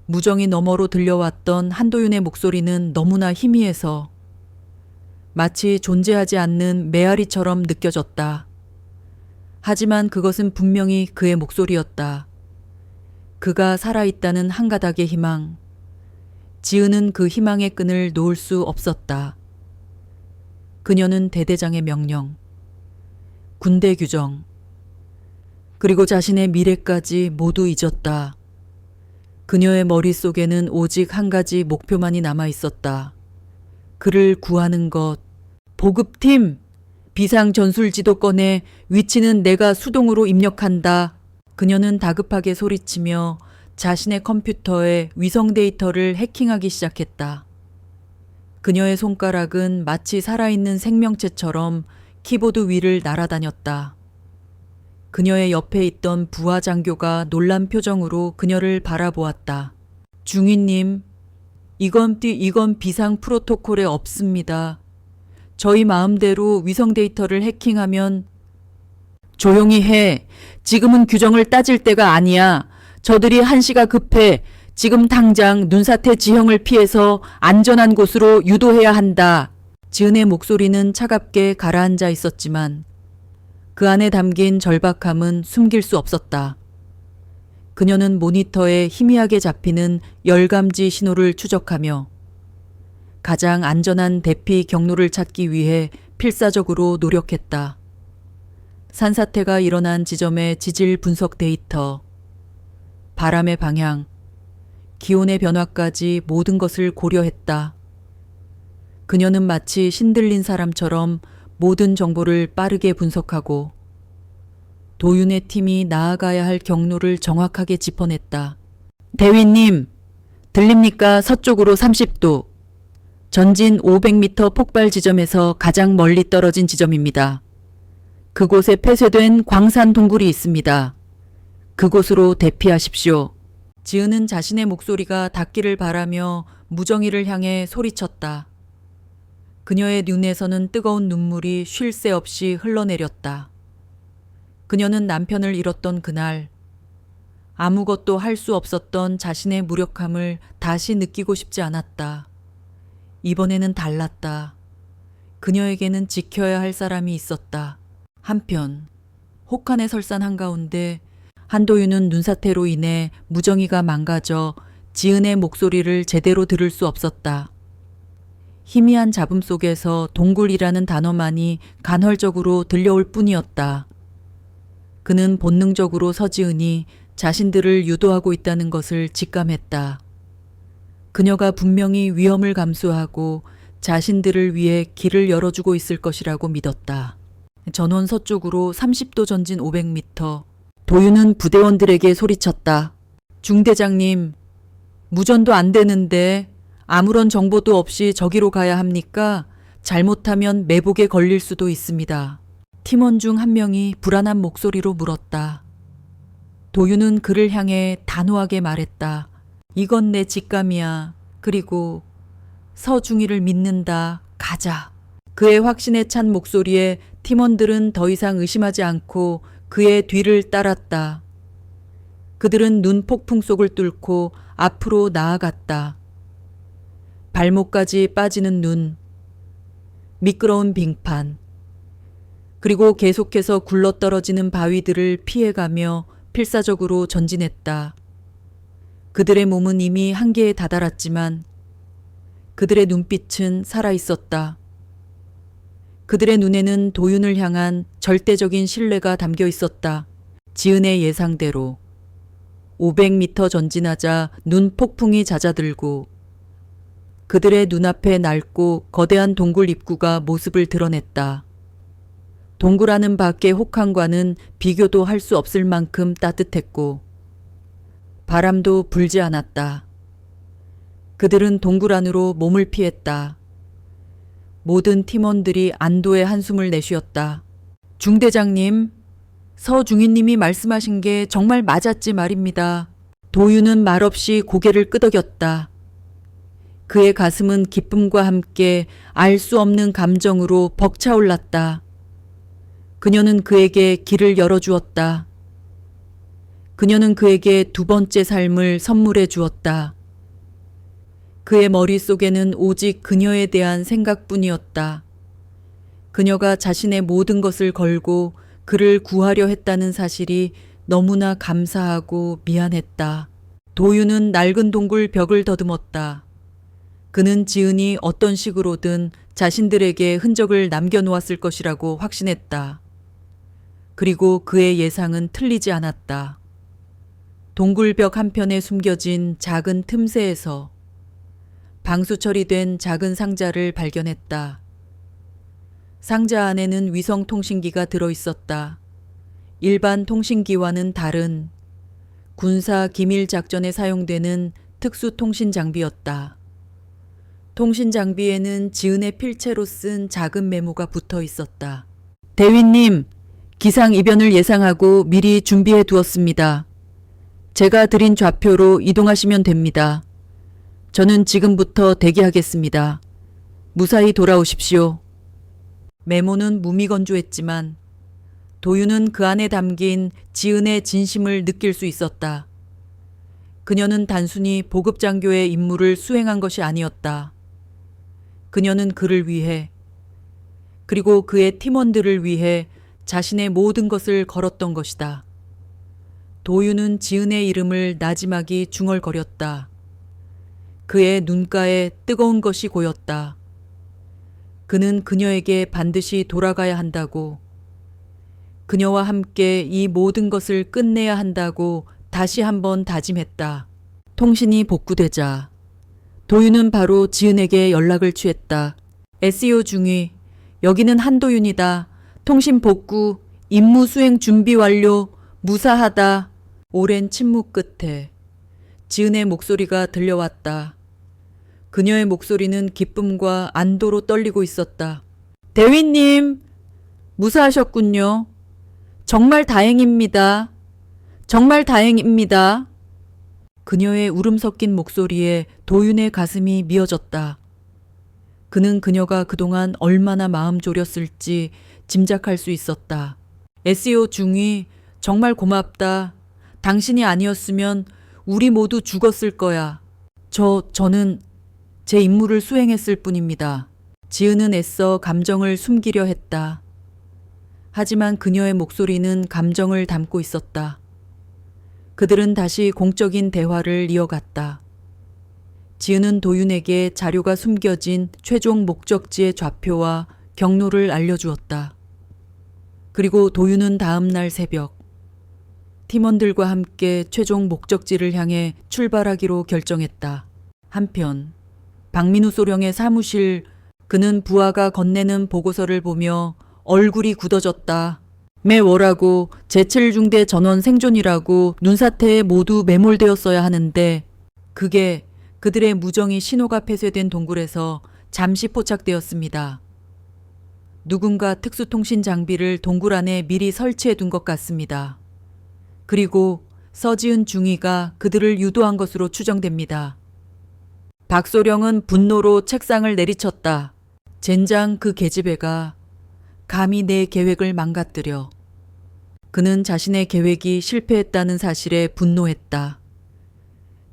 무정이 너머로 들려왔던 한도윤의 목소리는 너무나 희미해서 마치 존재하지 않는 메아리처럼 느껴졌다. 하지만 그것은 분명히 그의 목소리였다. 그가 살아있다는 한 가닥의 희망. 지은은 그 희망의 끈을 놓을 수 없었다. 그녀는 대대장의 명령, 군대 규정, 그리고 자신의 미래까지 모두 잊었다. 그녀의 머릿속에는 오직 한 가지 목표만이 남아 있었다. 그를 구하는 것. 보급팀! 비상 전술지도 꺼내 위치는 내가 수동으로 입력한다. 그녀는 다급하게 소리치며 자신의 컴퓨터에 위성 데이터를 해킹하기 시작했다. 그녀의 손가락은 마치 살아있는 생명체처럼 키보드 위를 날아다녔다. 그녀의 옆에 있던 부하 장교가 놀란 표정으로 그녀를 바라보았다. 중위님, 이건 비상 프로토콜에 없습니다. 저희 마음대로 위성 데이터를 해킹하면 조용히 해. 지금은 규정을 따질 때가 아니야. 저들이 한시가 급해. 지금 당장 눈사태 지형을 피해서 안전한 곳으로 유도해야 한다. 지은의 목소리는 차갑게 가라앉아 있었지만 그 안에 담긴 절박함은 숨길 수 없었다. 그녀는 모니터에 희미하게 잡히는 열감지 신호를 추적하며 가장 안전한 대피 경로를 찾기 위해 필사적으로 노력했다. 산사태가 일어난 지점의 지질 분석 데이터, 바람의 방향, 기온의 변화까지 모든 것을 고려했다. 그녀는 마치 신들린 사람처럼 모든 정보를 빠르게 분석하고 도윤의 팀이 나아가야 할 경로를 정확하게 짚어냈다. 대위님, 들립니까? 서쪽으로 30도. 전진 500m 폭발 지점에서 가장 멀리 떨어진 지점입니다. 그곳에 폐쇄된 광산 동굴이 있습니다. 그곳으로 대피하십시오. 지은은 자신의 목소리가 닿기를 바라며 무정이를 향해 소리쳤다. 그녀의 눈에서는 뜨거운 눈물이 쉴 새 없이 흘러내렸다. 그녀는 남편을 잃었던 그날, 아무것도 할 수 없었던 자신의 무력함을 다시 느끼고 싶지 않았다. 이번에는 달랐다. 그녀에게는 지켜야 할 사람이 있었다. 한편 혹한의 설산 한가운데 한도윤은 눈사태로 인해 무정이가 망가져 지은의 목소리를 제대로 들을 수 없었다. 희미한 잡음 속에서 동굴이라는 단어만이 간헐적으로 들려올 뿐이었다. 그는 본능적으로 서지은이 자신들을 유도하고 있다는 것을 직감했다. 그녀가 분명히 위험을 감수하고 자신들을 위해 길을 열어주고 있을 것이라고 믿었다. 전원 서쪽으로 30도 전진 500m. 도윤은 부대원들에게 소리쳤다. 중대장님, 무전도 안 되는데 아무런 정보도 없이 저기로 가야 합니까? 잘못하면 매복에 걸릴 수도 있습니다. 팀원 중 한 명이 불안한 목소리로 물었다. 도윤은 그를 향해 단호하게 말했다. 이건 내 직감이야. 그리고 서중이를 믿는다. 가자. 그의 확신에 찬 목소리에 팀원들은 더 이상 의심하지 않고 그의 뒤를 따랐다. 그들은 눈 폭풍 속을 뚫고 앞으로 나아갔다. 발목까지 빠지는 눈, 미끄러운 빙판, 그리고 계속해서 굴러떨어지는 바위들을 피해가며 필사적으로 전진했다. 그들의 몸은 이미 한계에 다다랐지만 그들의 눈빛은 살아있었다. 그들의 눈에는 도윤을 향한 절대적인 신뢰가 담겨 있었다. 지은의 예상대로 500m 전진하자 눈 폭풍이 잦아들고 그들의 눈앞에 낡고 거대한 동굴 입구가 모습을 드러냈다. 동굴 안은 밖의 혹한과는 비교도 할 수 없을 만큼 따뜻했고 바람도 불지 않았다. 그들은 동굴 안으로 몸을 피했다. 모든 팀원들이 안도의 한숨을 내쉬었다. 중대장님, 서중희님이 말씀하신 게 정말 맞았지 말입니다. 도윤은 말없이 고개를 끄덕였다. 그의 가슴은 기쁨과 함께 알 수 없는 감정으로 벅차올랐다. 그녀는 그에게 길을 열어주었다. 그녀는 그에게 두 번째 삶을 선물해 주었다. 그의 머릿속에는 오직 그녀에 대한 생각뿐이었다. 그녀가 자신의 모든 것을 걸고 그를 구하려 했다는 사실이 너무나 감사하고 미안했다. 도윤은 낡은 동굴 벽을 더듬었다. 그는 지은이 어떤 식으로든 자신들에게 흔적을 남겨놓았을 것이라고 확신했다. 그리고 그의 예상은 틀리지 않았다. 동굴벽 한편에 숨겨진 작은 틈새에서 방수 처리된 작은 상자를 발견했다. 상자 안에는 위성 통신기가 들어있었다. 일반 통신기와는 다른 군사 기밀 작전에 사용되는 특수 통신 장비였다. 통신 장비에는 지은의 필체로 쓴 작은 메모가 붙어 있었다. 대위님, 기상 이변을 예상하고 미리 준비해 두었습니다. 제가 드린 좌표로 이동하시면 됩니다. 저는 지금부터 대기하겠습니다. 무사히 돌아오십시오. 메모는 무미건조했지만 도윤은 그 안에 담긴 지은의 진심을 느낄 수 있었다. 그녀는 단순히 보급장교의 임무를 수행한 것이 아니었다. 그녀는 그를 위해 그리고 그의 팀원들을 위해 자신의 모든 것을 걸었던 것이다. 도윤은 지은의 이름을 나지막이 중얼거렸다. 그의 눈가에 뜨거운 것이 고였다. 그는 그녀에게 반드시 돌아가야 한다고, 그녀와 함께 이 모든 것을 끝내야 한다고 다시 한번 다짐했다. 통신이 복구되자 도윤은 바로 지은에게 연락을 취했다. SEO 중위, 여기는 한도윤이다. 통신 복구, 임무 수행 준비 완료, 무사하다. 오랜 침묵 끝에 지은의 목소리가 들려왔다. 그녀의 목소리는 기쁨과 안도로 떨리고 있었다. 대위님, 무사하셨군요. 정말 다행입니다. 정말 다행입니다. 그녀의 울음 섞인 목소리에 도윤의 가슴이 미어졌다. 그는 그녀가 그동안 얼마나 마음 졸였을지 짐작할 수 있었다. SEO 중위, 정말 고맙다. 당신이 아니었으면 우리 모두 죽었을 거야. 저는 제 임무를 수행했을 뿐입니다. 지은은 애써 감정을 숨기려 했다. 하지만 그녀의 목소리는 감정을 담고 있었다. 그들은 다시 공적인 대화를 이어갔다. 지은은 도윤에게 자료가 숨겨진 최종 목적지의 좌표와 경로를 알려주었다. 그리고 도윤은 다음 날 새벽 팀원들과 함께 최종 목적지를 향해 출발하기로 결정했다. 한편 박민우 소령의 사무실, 그는 부하가 건네는 보고서를 보며 얼굴이 굳어졌다. 매월하고 제7중대 전원 생존이라고 눈사태에 모두 매몰되었어야 하는데 그게 그들의 무정의 신호가 폐쇄된 동굴에서 잠시 포착되었습니다. 누군가 특수통신 장비를 동굴 안에 미리 설치해 둔 것 같습니다. 그리고 서지은 중위가 그들을 유도한 것으로 추정됩니다. 박소령은 분노로 책상을 내리쳤다. 젠장 그 계집애가 감히 내 계획을 망가뜨려. 그는 자신의 계획이 실패했다는 사실에 분노했다.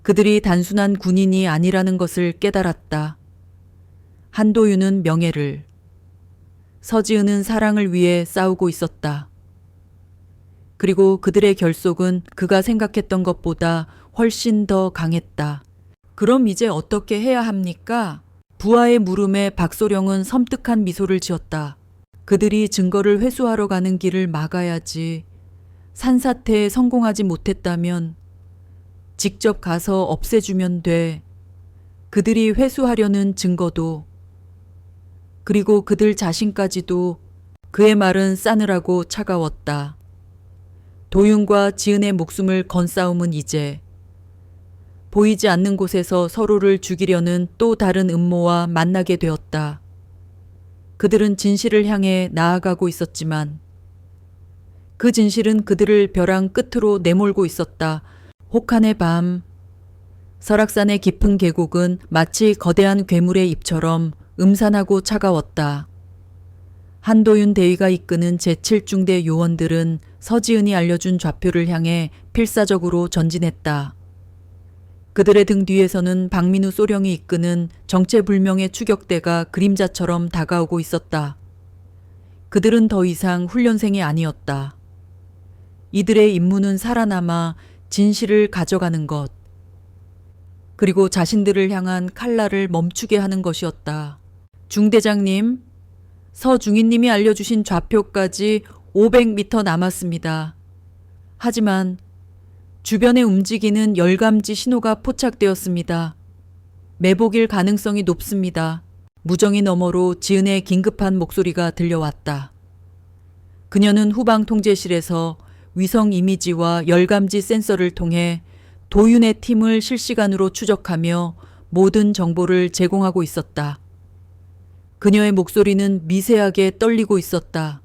그들이 단순한 군인이 아니라는 것을 깨달았다. 한도윤은 명예를, 서지은은 사랑을 위해 싸우고 있었다. 그리고 그들의 결속은 그가 생각했던 것보다 훨씬 더 강했다. 그럼 이제 어떻게 해야 합니까? 부하의 물음에 박소령은 섬뜩한 미소를 지었다. 그들이 증거를 회수하러 가는 길을 막아야지. 산사태에 성공하지 못했다면 직접 가서 없애주면 돼. 그들이 회수하려는 증거도, 그리고 그들 자신까지도. 그의 말은 싸늘하고 차가웠다. 도윤과 지은의 목숨을 건 싸움은 이제 보이지 않는 곳에서 서로를 죽이려는 또 다른 음모와 만나게 되었다. 그들은 진실을 향해 나아가고 있었지만 그 진실은 그들을 벼랑 끝으로 내몰고 있었다. 혹한의 밤, 설악산의 깊은 계곡은 마치 거대한 괴물의 입처럼 음산하고 차가웠다. 한도윤 대위가 이끄는 제7중대 요원들은 서지은이 알려준 좌표를 향해 필사적으로 전진했다. 그들의 등 뒤에서는 박민우 소령이 이끄는 정체불명의 추격대가 그림자처럼 다가오고 있었다. 그들은 더 이상 훈련생이 아니었다. 이들의 임무는 살아남아 진실을 가져가는 것, 그리고 자신들을 향한 칼날을 멈추게 하는 것이었다. 중대장님, 서중희님이 알려주신 좌표까지 500m 남았습니다. 하지만 주변에 움직이는 열감지 신호가 포착되었습니다. 매복일 가능성이 높습니다. 무정이 너머로 지은의 긴급한 목소리가 들려왔다. 그녀는 후방 통제실에서 위성 이미지와 열감지 센서를 통해 도윤의 팀을 실시간으로 추적하며 모든 정보를 제공하고 있었다. 그녀의 목소리는 미세하게 떨리고 있었다.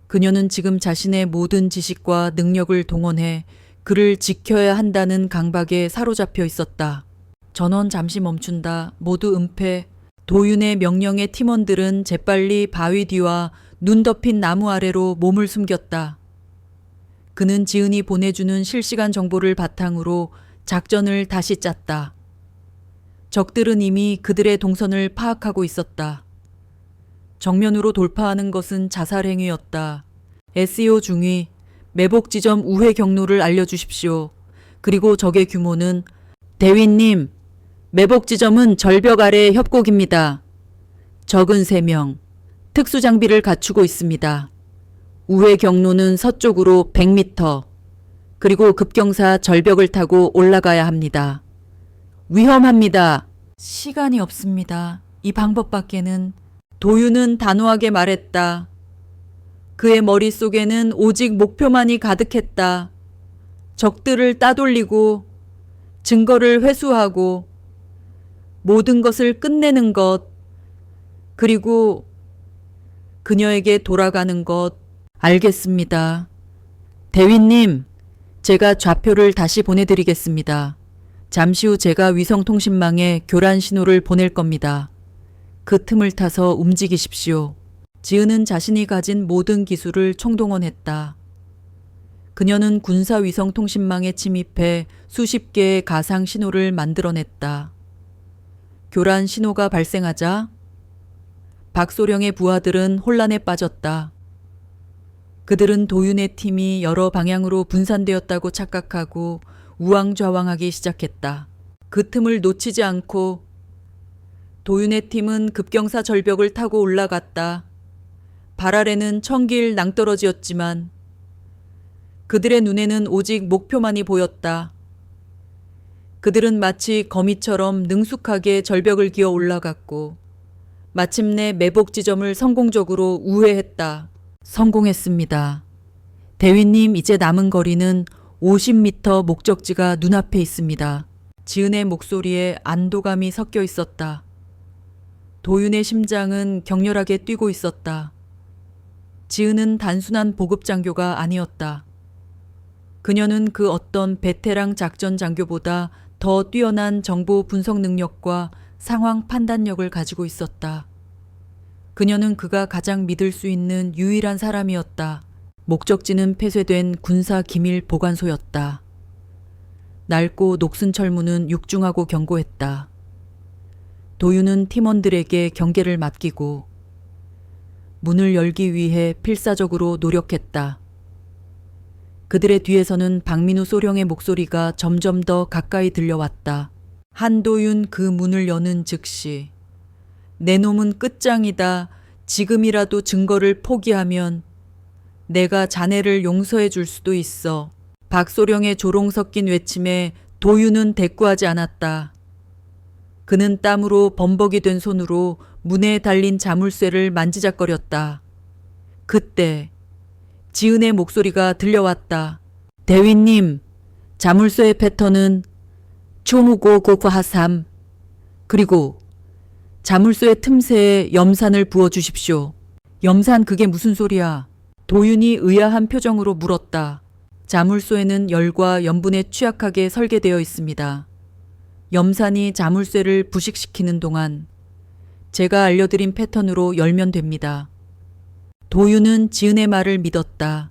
그녀는 지금 자신의 모든 지식과 능력을 동원해 그를 지켜야 한다는 강박에 사로잡혀 있었다. 전원 잠시 멈춘다. 모두 은폐. 도윤의 명령에 팀원들은 재빨리 바위 뒤와 눈 덮인 나무 아래로 몸을 숨겼다. 그는 지은이 보내주는 실시간 정보를 바탕으로 작전을 다시 짰다. 적들은 이미 그들의 동선을 파악하고 있었다. 정면으로 돌파하는 것은 자살 행위였다. SEO 중위, 매복 지점 우회 경로를 알려주십시오. 그리고 적의 규모는 대위님, 매복 지점은 절벽 아래의 협곡입니다. 적은 3명, 특수장비를 갖추고 있습니다. 우회 경로는 서쪽으로 100m, 그리고 급경사 절벽을 타고 올라가야 합니다. 위험합니다. 시간이 없습니다. 이 방법밖에는. 도윤은 단호하게 말했다. 그의 머릿속에는 오직 목표만이 가득했다. 적들을 따돌리고 증거를 회수하고 모든 것을 끝내는 것, 그리고 그녀에게 돌아가는 것. 알겠습니다. 대위님, 제가 좌표를 다시 보내드리겠습니다. 잠시 후 제가 위성통신망에 교란 신호를 보낼 겁니다. 그 틈을 타서 움직이십시오. 지은은 자신이 가진 모든 기술을 총동원했다. 그녀는 군사 위성통신망에 침입해 수십 개의 가상 신호를 만들어냈다. 교란 신호가 발생하자 박소령의 부하들은 혼란에 빠졌다. 그들은 도윤의 팀이 여러 방향으로 분산되었다고 착각하고 우왕좌왕하기 시작했다. 그 틈을 놓치지 않고 도윤의 팀은 급경사 절벽을 타고 올라갔다. 발 아래는 천길 낭떠러지였지만 그들의 눈에는 오직 목표만이 보였다. 그들은 마치 거미처럼 능숙하게 절벽을 기어 올라갔고 마침내 매복 지점을 성공적으로 우회했다. 성공했습니다. 대위님, 이제 남은 거리는 50m 목적지가 눈앞에 있습니다. 지은의 목소리에 안도감이 섞여 있었다. 도윤의 심장은 격렬하게 뛰고 있었다. 지은은 단순한 보급 장교가 아니었다. 그녀는 그 어떤 베테랑 작전 장교보다 더 뛰어난 정보 분석 능력과 상황 판단력을 가지고 있었다. 그녀는 그가 가장 믿을 수 있는 유일한 사람이었다. 목적지는 폐쇄된 군사 기밀 보관소였다. 낡고 녹슨 철문은 육중하고 견고했다. 도윤은 팀원들에게 경계를 맡기고 문을 열기 위해 필사적으로 노력했다. 그들의 뒤에서는 박민우 소령의 목소리가 점점 더 가까이 들려왔다. 한도윤 그 문을 여는 즉시 내 놈은 끝장이다. 지금이라도 증거를 포기하면 내가 자네를 용서해 줄 수도 있어. 박소령의 조롱 섞인 외침에 도윤은 대꾸하지 않았다. 그는 땀으로 범벅이 된 손으로 문에 달린 자물쇠를 만지작거렸다. 그때 지은의 목소리가 들려왔다. 대위님, 자물쇠의 패턴은 초무고 고쿠하삼, 그리고 자물쇠 틈새에 염산을 부어 주십시오. 염산 그게 무슨 소리야? 도윤이 의아한 표정으로 물었다. 자물쇠는 열과 염분에 취약하게 설계되어 있습니다. 염산이 자물쇠를 부식시키는 동안 제가 알려드린 패턴으로 열면 됩니다. 도윤은 지은의 말을 믿었다.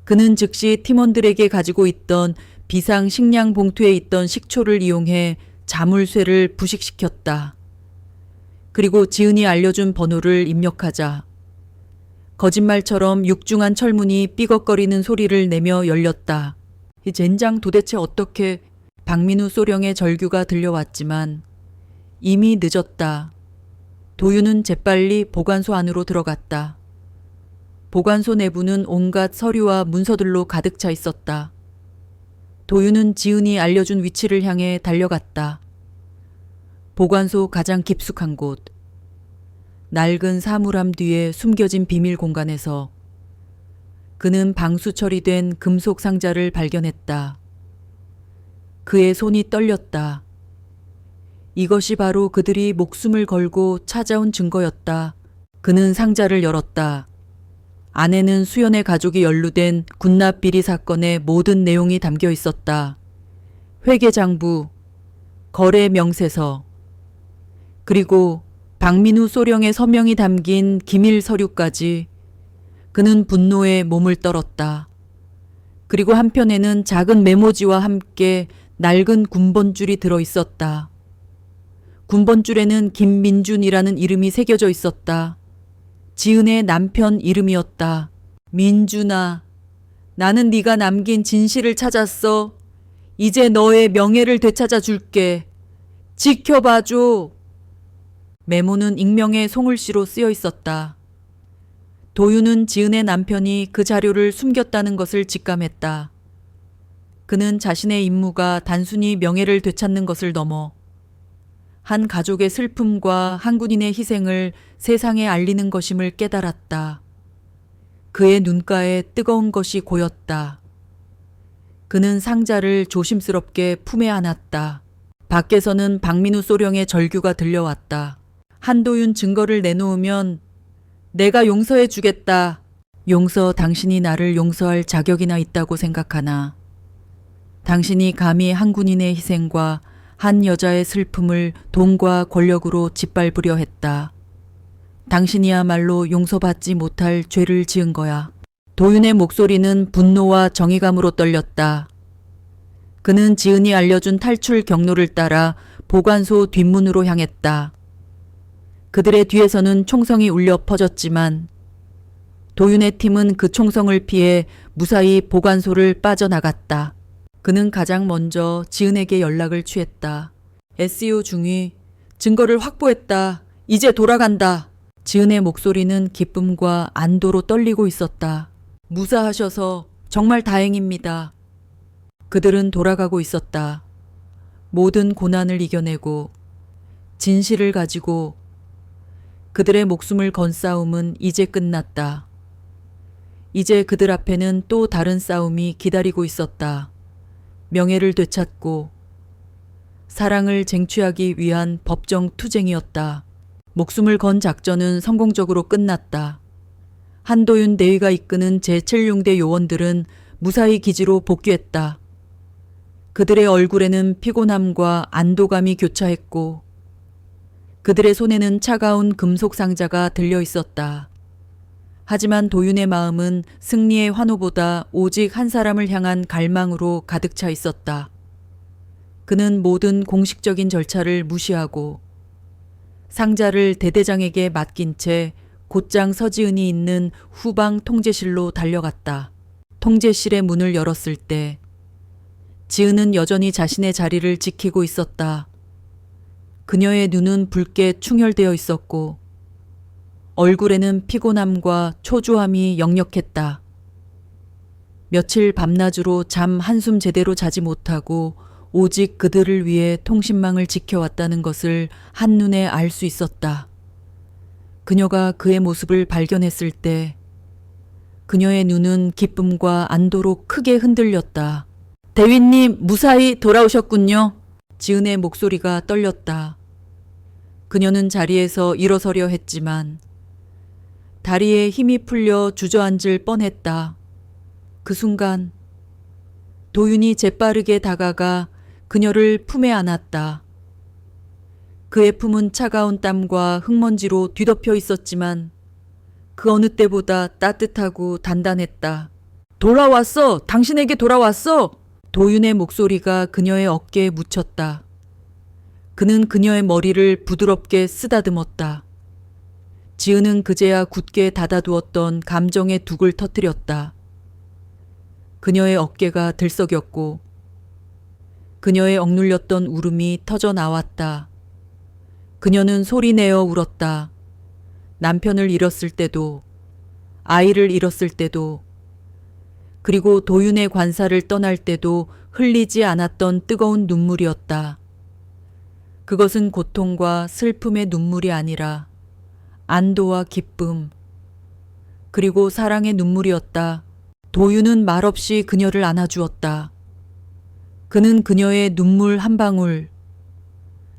그는 즉시 팀원들에게 가지고 있던 비상 식량 봉투에 있던 식초를 이용해 자물쇠를 부식시켰다. 그리고 지은이 알려준 번호를 입력하자 거짓말처럼 육중한 철문이 삐걱거리는 소리를 내며 열렸다. 이 젠장 도대체 어떻게... 박민우 소령의 절규가 들려왔지만 이미 늦었다. 도윤은 재빨리 보관소 안으로 들어갔다. 보관소 내부는 온갖 서류와 문서들로 가득 차 있었다. 도윤은 지은이 알려준 위치를 향해 달려갔다. 보관소 가장 깊숙한 곳. 낡은 사물함 뒤에 숨겨진 비밀 공간에서 그는 방수 처리된 금속 상자를 발견했다. 그의 손이 떨렸다. 이것이 바로 그들이 목숨을 걸고 찾아온 증거였다. 그는 상자를 열었다. 안에는 수연의 가족이 연루된 군납 비리 사건의 모든 내용이 담겨 있었다. 회계장부, 거래 명세서, 그리고 박민우 소령의 서명이 담긴 기밀 서류까지. 그는 분노에 몸을 떨었다. 그리고 한편에는 작은 메모지와 함께 낡은 군번줄이 들어 있었다. 군번줄에는 김민준이라는 이름이 새겨져 있었다. 지은의 남편 이름이었다. 민준아, 나는 네가 남긴 진실을 찾았어. 이제 너의 명예를 되찾아 줄게. 지켜봐줘. 메모는 익명의 송울씨로 쓰여 있었다. 도윤은 지은의 남편이 그 자료를 숨겼다는 것을 직감했다. 그는 자신의 임무가 단순히 명예를 되찾는 것을 넘어 한 가족의 슬픔과 한 군인의 희생을 세상에 알리는 것임을 깨달았다. 그의 눈가에 뜨거운 것이 고였다. 그는 상자를 조심스럽게 품에 안았다. 밖에서는 박민우 소령의 절규가 들려왔다. 한도윤 증거를 내놓으면 내가 용서해 주겠다. 당신이 나를 용서할 자격이나 있다고 생각하나? 당신이 감히 한 군인의 희생과 한 여자의 슬픔을 돈과 권력으로 짓밟으려 했다. 당신이야말로 용서받지 못할 죄를 지은 거야. 도윤의 목소리는 분노와 정의감으로 떨렸다. 그는 지은이 알려준 탈출 경로를 따라 보관소 뒷문으로 향했다. 그들의 뒤에서는 총성이 울려 퍼졌지만 도윤의 팀은 그 총성을 피해 무사히 보관소를 빠져나갔다. 그는 가장 먼저 지은에게 연락을 취했다. SEO 중위, 증거를 확보했다. 이제 돌아간다. 지은의 목소리는 기쁨과 안도로 떨리고 있었다. 무사하셔서 정말 다행입니다. 그들은 돌아가고 있었다. 모든 고난을 이겨내고 진실을 가지고 그들의 목숨을 건 싸움은 이제 끝났다. 이제 그들 앞에는 또 다른 싸움이 기다리고 있었다. 명예를 되찾고 사랑을 쟁취하기 위한 법정 투쟁이었다. 목숨을 건 작전은 성공적으로 끝났다. 한도윤 대위가 이끄는 제7융대 요원들은 무사히 기지로 복귀했다. 그들의 얼굴에는 피곤함과 안도감이 교차했고 그들의 손에는 차가운 금속 상자가 들려 있었다. 하지만 도윤의 마음은 승리의 환호보다 오직 한 사람을 향한 갈망으로 가득 차 있었다. 그는 모든 공식적인 절차를 무시하고 상자를 대대장에게 맡긴 채 곧장 서지은이 있는 후방 통제실로 달려갔다. 통제실의 문을 열었을 때 지은은 여전히 자신의 자리를 지키고 있었다. 그녀의 눈은 붉게 충혈되어 있었고 얼굴에는 피곤함과 초조함이 역력했다. 며칠 밤낮으로 잠 한숨 제대로 자지 못하고 오직 그들을 위해 통신망을 지켜왔다는 것을 한눈에 알 수 있었다. 그녀가 그의 모습을 발견했을 때 그녀의 눈은 기쁨과 안도로 크게 흔들렸다. 대위님, 무사히 돌아오셨군요. 지은의 목소리가 떨렸다. 그녀는 자리에서 일어서려 했지만 다리에 힘이 풀려 주저앉을 뻔했다. 그 순간 도윤이 재빠르게 다가가 그녀를 품에 안았다. 그의 품은 차가운 땀과 흙먼지로 뒤덮여 있었지만 그 어느 때보다 따뜻하고 단단했다. 돌아왔어! 당신에게 돌아왔어! 도윤의 목소리가 그녀의 어깨에 묻혔다. 그는 그녀의 머리를 부드럽게 쓰다듬었다. 지은은 그제야 굳게 닫아두었던 감정의 둑을 터뜨렸다. 그녀의 어깨가 들썩였고 그녀의 억눌렸던 울음이 터져 나왔다. 그녀는 소리내어 울었다. 남편을 잃었을 때도, 아이를 잃었을 때도, 그리고 도윤의 관사를 떠날 때도 흘리지 않았던 뜨거운 눈물이었다. 그것은 고통과 슬픔의 눈물이 아니라 안도와 기쁨, 그리고 사랑의 눈물이었다. 도윤은 말없이 그녀를 안아주었다. 그는 그녀의 눈물 한 방울,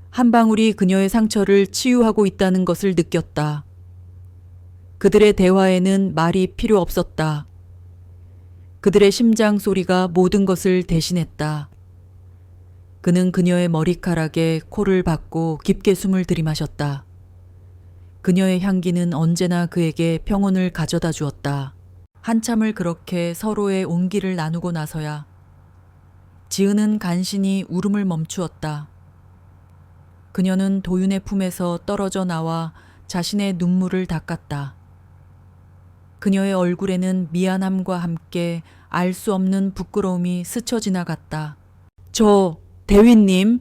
한 방울이 그녀의 상처를 치유하고 있다는 것을 느꼈다. 그들의 대화에는 말이 필요 없었다. 그들의 심장 소리가 모든 것을 대신했다. 그는 그녀의 머리카락에 코를 박고 깊게 숨을 들이마셨다. 그녀의 향기는 언제나 그에게 평온을 가져다 주었다. 한참을 그렇게 서로의 온기를 나누고 나서야 지은은 간신히 울음을 멈추었다. 그녀는 도윤의 품에서 떨어져 나와 자신의 눈물을 닦았다. 그녀의 얼굴에는 미안함과 함께 알 수 없는 부끄러움이 스쳐 지나갔다. 저 대위님,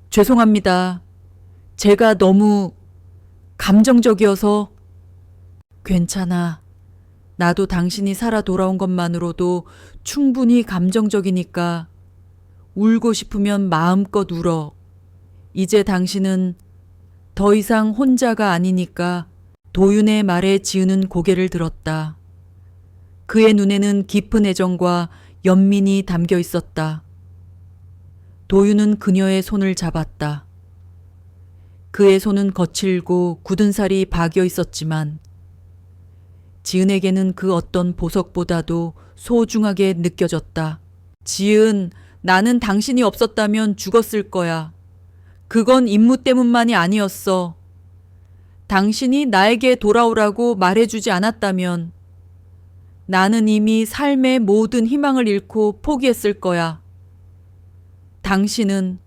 죄송합니다. 제가 너무 감정적이어서. 괜찮아. 나도 당신이 살아 돌아온 것만으로도 충분히 감정적이니까 울고 싶으면 마음껏 울어. 이제 당신은 더 이상 혼자가 아니니까. 도윤의 말에 지은은 고개를 들었다. 그의 눈에는 깊은 애정과 연민이 담겨 있었다. 도윤은 그녀의 손을 잡았다. 그의 손은 거칠고 굳은 살이 박여 있었지만 지은에게는 그 어떤 보석보다도 소중하게 느껴졌다. 지은, 나는 당신이 없었다면 죽었을 거야. 그건 임무 때문만이 아니었어. 당신이 나에게 돌아오라고 말해주지 않았다면 나는 이미 삶의 모든 희망을 잃고 포기했을 거야. 당신은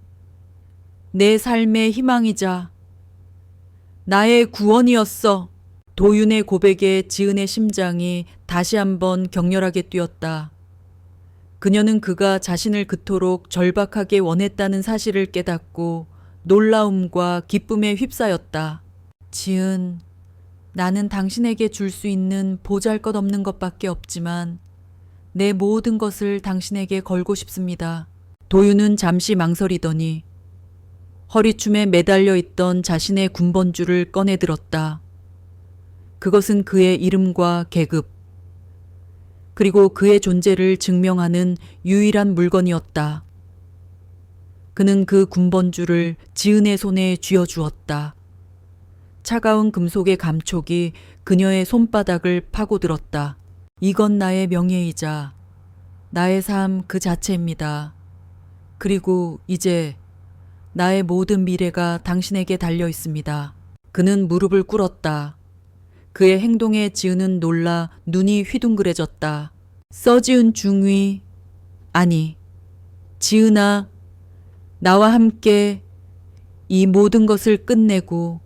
내 삶의 희망이자 나의 구원이었어. 도윤의 고백에 지은의 심장이 다시 한번 격렬하게 뛰었다. 그녀는 그가 자신을 그토록 절박하게 원했다는 사실을 깨닫고 놀라움과 기쁨에 휩싸였다. 지은, 나는 당신에게 줄 수 있는 보잘것없는 것밖에 없지만 내 모든 것을 당신에게 걸고 싶습니다. 도윤은 잠시 망설이더니 허리춤에 매달려 있던 자신의 군번줄을 꺼내 들었다. 그것은 그의 이름과 계급, 그리고 그의 존재를 증명하는 유일한 물건이었다. 그는 그 군번줄을 지은의 손에 쥐어주었다. 차가운 금속의 감촉이 그녀의 손바닥을 파고들었다. 이건 나의 명예이자 나의 삶 그 자체입니다. 그리고 이제 나의 모든 미래가 당신에게 달려 있습니다. 그는 무릎을 꿇었다. 그의 행동에 지은은 놀라 눈이 휘둥그레졌다. 서지은 중위, 아니, 지은아, 나와 함께 이 모든 것을 끝내고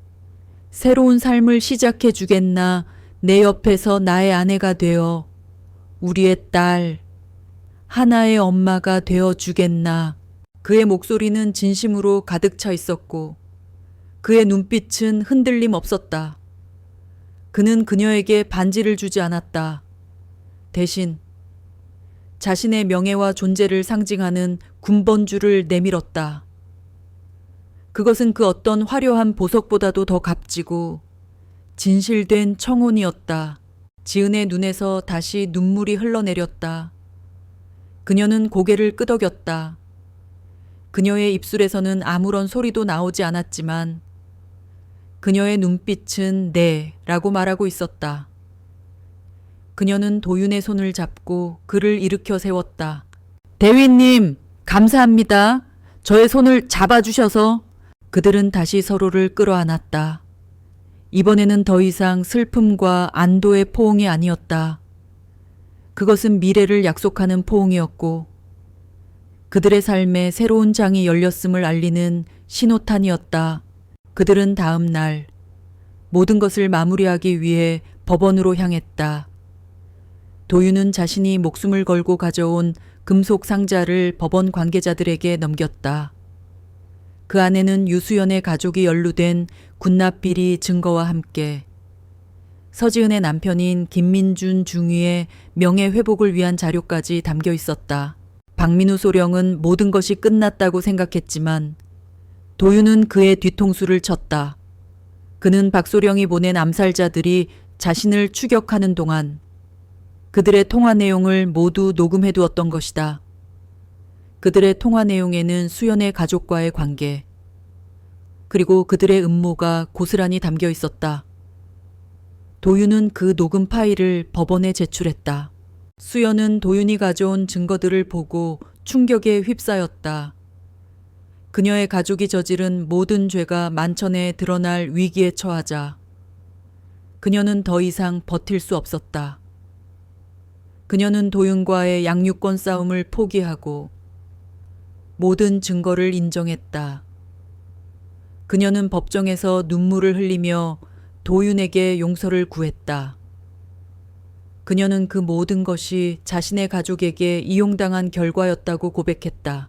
새로운 삶을 시작해 주겠나. 내 옆에서 나의 아내가 되어 우리의 딸, 하나의 엄마가 되어 주겠나. 그의 목소리는 진심으로 가득 차 있었고 그의 눈빛은 흔들림 없었다. 그는 그녀에게 반지를 주지 않았다. 대신 자신의 명예와 존재를 상징하는 군번줄을 내밀었다. 그것은 그 어떤 화려한 보석보다도 더 값지고 진실된 청혼이었다. 지은의 눈에서 다시 눈물이 흘러내렸다. 그녀는 고개를 끄덕였다. 그녀의 입술에서는 아무런 소리도 나오지 않았지만 그녀의 눈빛은 네 라고 말하고 있었다. 그녀는 도윤의 손을 잡고 그를 일으켜 세웠다. 대위님, 감사합니다. 저의 손을 잡아주셔서. 그들은 다시 서로를 끌어안았다. 이번에는 더 이상 슬픔과 안도의 포옹이 아니었다. 그것은 미래를 약속하는 포옹이었고 그들의 삶에 새로운 장이 열렸음을 알리는 신호탄이었다. 그들은 다음 날 모든 것을 마무리하기 위해 법원으로 향했다. 도윤은 자신이 목숨을 걸고 가져온 금속 상자를 법원 관계자들에게 넘겼다. 그 안에는 유수연의 가족이 연루된 군납비리 증거와 함께 서지은의 남편인 김민준 중위의 명예회복을 위한 자료까지 담겨 있었다. 박민우 소령은 모든 것이 끝났다고 생각했지만 도윤은 그의 뒤통수를 쳤다. 그는 박소령이 보낸 암살자들이 자신을 추격하는 동안 그들의 통화 내용을 모두 녹음해 두었던 것이다. 그들의 통화 내용에는 수연의 가족과의 관계, 그리고 그들의 음모가 고스란히 담겨 있었다. 도윤은 그 녹음 파일을 법원에 제출했다. 수연은 도윤이 가져온 증거들을 보고 충격에 휩싸였다. 그녀의 가족이 저지른 모든 죄가 만천에 드러날 위기에 처하자 그녀는 더 이상 버틸 수 없었다. 그녀는 도윤과의 양육권 싸움을 포기하고 모든 증거를 인정했다. 그녀는 법정에서 눈물을 흘리며 도윤에게 용서를 구했다. 그녀는 그 모든 것이 자신의 가족에게 이용당한 결과였다고 고백했다.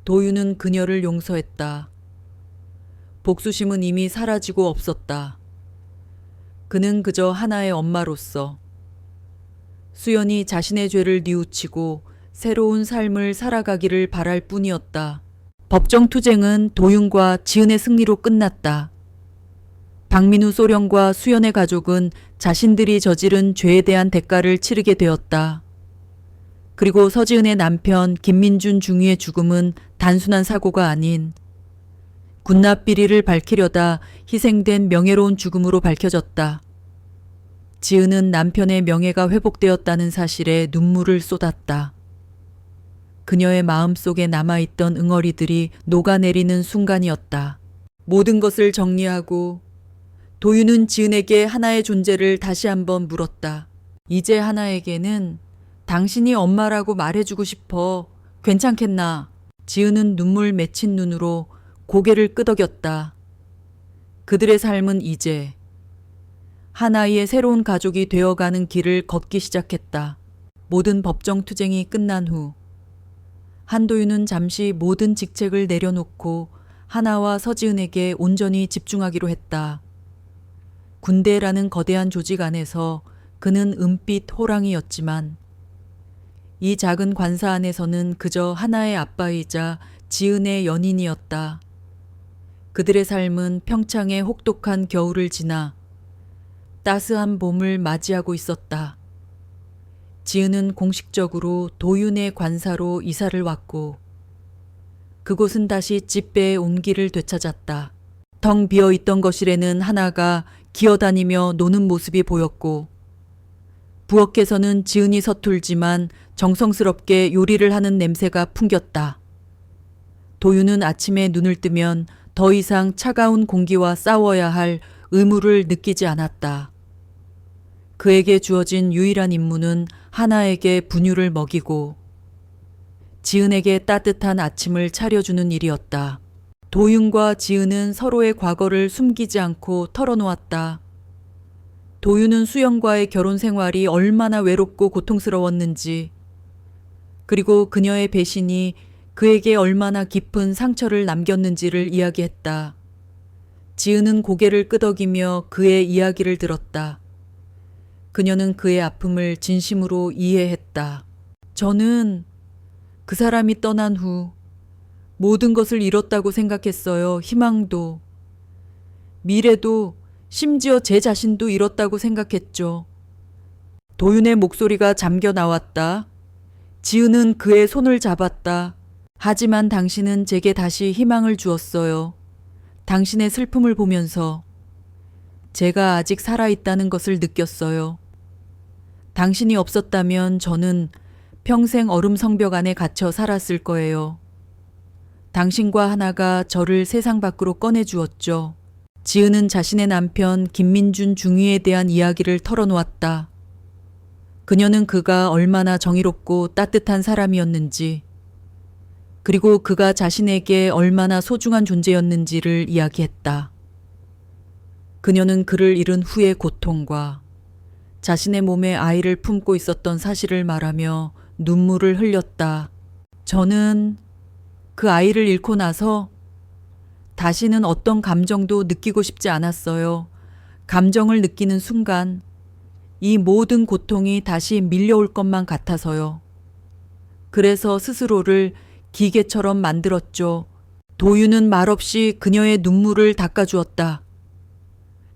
도윤은 그녀를 용서했다. 복수심은 이미 사라지고 없었다. 그는 그저 하나의 엄마로서 수연이 자신의 죄를 뉘우치고 새로운 삶을 살아가기를 바랄 뿐이었다. 법정 투쟁은 도윤과 지은의 승리로 끝났다. 박민우 소령과 수연의 가족은 자신들이 저지른 죄에 대한 대가를 치르게 되었다. 그리고 서지은의 남편 김민준 중위의 죽음은 단순한 사고가 아닌 군납 비리를 밝히려다 희생된 명예로운 죽음으로 밝혀졌다. 지은은 남편의 명예가 회복되었다는 사실에 눈물을 쏟았다. 그녀의 마음속에 남아있던 응어리들이 녹아내리는 순간이었다. 모든 것을 정리하고 도윤은 지은에게 하나의 존재를 다시 한번 물었다. 이제 하나에게는 당신이 엄마라고 말해주고 싶어. 괜찮겠나? 지은은 눈물 맺힌 눈으로 고개를 끄덕였다. 그들의 삶은 이제 하나의 새로운 가족이 되어가는 길을 걷기 시작했다. 모든 법정 투쟁이 끝난 후 한도윤은 잠시 모든 직책을 내려놓고 하나와 서지은에게 온전히 집중하기로 했다. 군대라는 거대한 조직 안에서 그는 은빛 호랑이였지만 이 작은 관사 안에서는 그저 하나의 아빠이자 지은의 연인이었다. 그들의 삶은 평창의 혹독한 겨울을 지나 따스한 봄을 맞이하고 있었다. 지은은 공식적으로 도윤의 관사로 이사를 왔고 그곳은 다시 집배의 온기를 되찾았다. 텅 비어있던 거실에는 하나가 기어다니며 노는 모습이 보였고 부엌에서는 지은이 서툴지만 정성스럽게 요리를 하는 냄새가 풍겼다. 도윤은 아침에 눈을 뜨면 더 이상 차가운 공기와 싸워야 할 의무를 느끼지 않았다. 그에게 주어진 유일한 임무는 하나에게 분유를 먹이고 지은에게 따뜻한 아침을 차려주는 일이었다. 도윤과 지은은 서로의 과거를 숨기지 않고 털어놓았다. 도윤은 수영과의 결혼 생활이 얼마나 외롭고 고통스러웠는지, 그리고 그녀의 배신이 그에게 얼마나 깊은 상처를 남겼는지를 이야기했다. 지은은 고개를 끄덕이며 그의 이야기를 들었다. 그녀는 그의 아픔을 진심으로 이해했다. 저는 그 사람이 떠난 후 모든 것을 잃었다고 생각했어요. 희망도, 미래도, 심지어 제 자신도 잃었다고 생각했죠. 도윤의 목소리가 잠겨 나왔다. 지은은 그의 손을 잡았다. 하지만 당신은 제게 다시 희망을 주었어요. 당신의 슬픔을 보면서 제가 아직 살아있다는 것을 느꼈어요. 당신이 없었다면 저는 평생 얼음 성벽 안에 갇혀 살았을 거예요. 당신과 하나가 저를 세상 밖으로 꺼내주었죠. 지은은 자신의 남편 김민준 중위에 대한 이야기를 털어놓았다. 그녀는 그가 얼마나 정의롭고 따뜻한 사람이었는지, 그리고 그가 자신에게 얼마나 소중한 존재였는지를 이야기했다. 그녀는 그를 잃은 후의 고통과 자신의 몸에 아이를 품고 있었던 사실을 말하며 눈물을 흘렸다. 저는 그 아이를 잃고 나서 다시는 어떤 감정도 느끼고 싶지 않았어요. 감정을 느끼는 순간 이 모든 고통이 다시 밀려올 것만 같아서요. 그래서 스스로를 기계처럼 만들었죠. 도윤은 말없이 그녀의 눈물을 닦아주었다.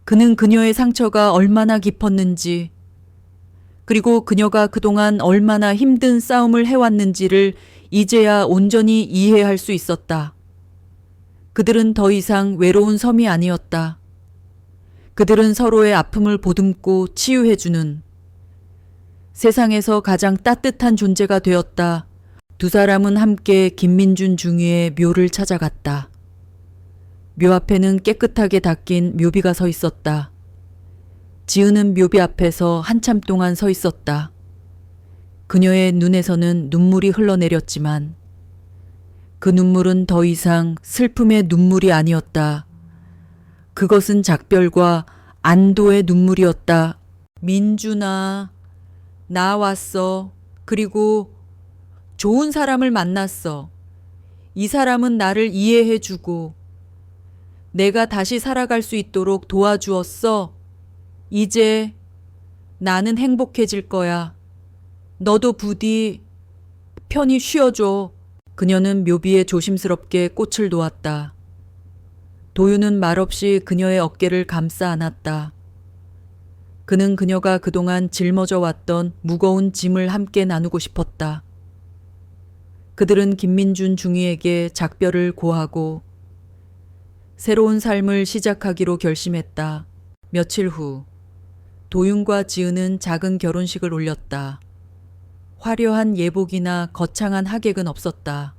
그는 그녀의 상처가 얼마나 깊었는지, 그리고 그녀가 그동안 얼마나 힘든 싸움을 해왔는지를 이제야 온전히 이해할 수 있었다. 그들은 더 이상 외로운 섬이 아니었다. 그들은 서로의 아픔을 보듬고 치유해주는 세상에서 가장 따뜻한 존재가 되었다. 두 사람은 함께 김민준 중위의 묘를 찾아갔다. 묘 앞에는 깨끗하게 닦인 묘비가 서 있었다. 지은은 묘비 앞에서 한참 동안 서 있었다. 그녀의 눈에서는 눈물이 흘러내렸지만 그 눈물은 더 이상 슬픔의 눈물이 아니었다. 그것은 작별과 안도의 눈물이었다. 민준아, 나 왔어. 그리고 좋은 사람을 만났어. 이 사람은 나를 이해해주고 내가 다시 살아갈 수 있도록 도와주었어. 이제 나는 행복해질 거야. 너도 부디 편히 쉬어줘. 그녀는 묘비에 조심스럽게 꽃을 놓았다. 도윤은 말없이 그녀의 어깨를 감싸 안았다. 그는 그녀가 그동안 짊어져 왔던 무거운 짐을 함께 나누고 싶었다. 그들은 김민준 중위에게 작별을 고하고 새로운 삶을 시작하기로 결심했다. 며칠 후 도윤과 지은은 작은 결혼식을 올렸다. 화려한 예복이나 거창한 하객은 없었다.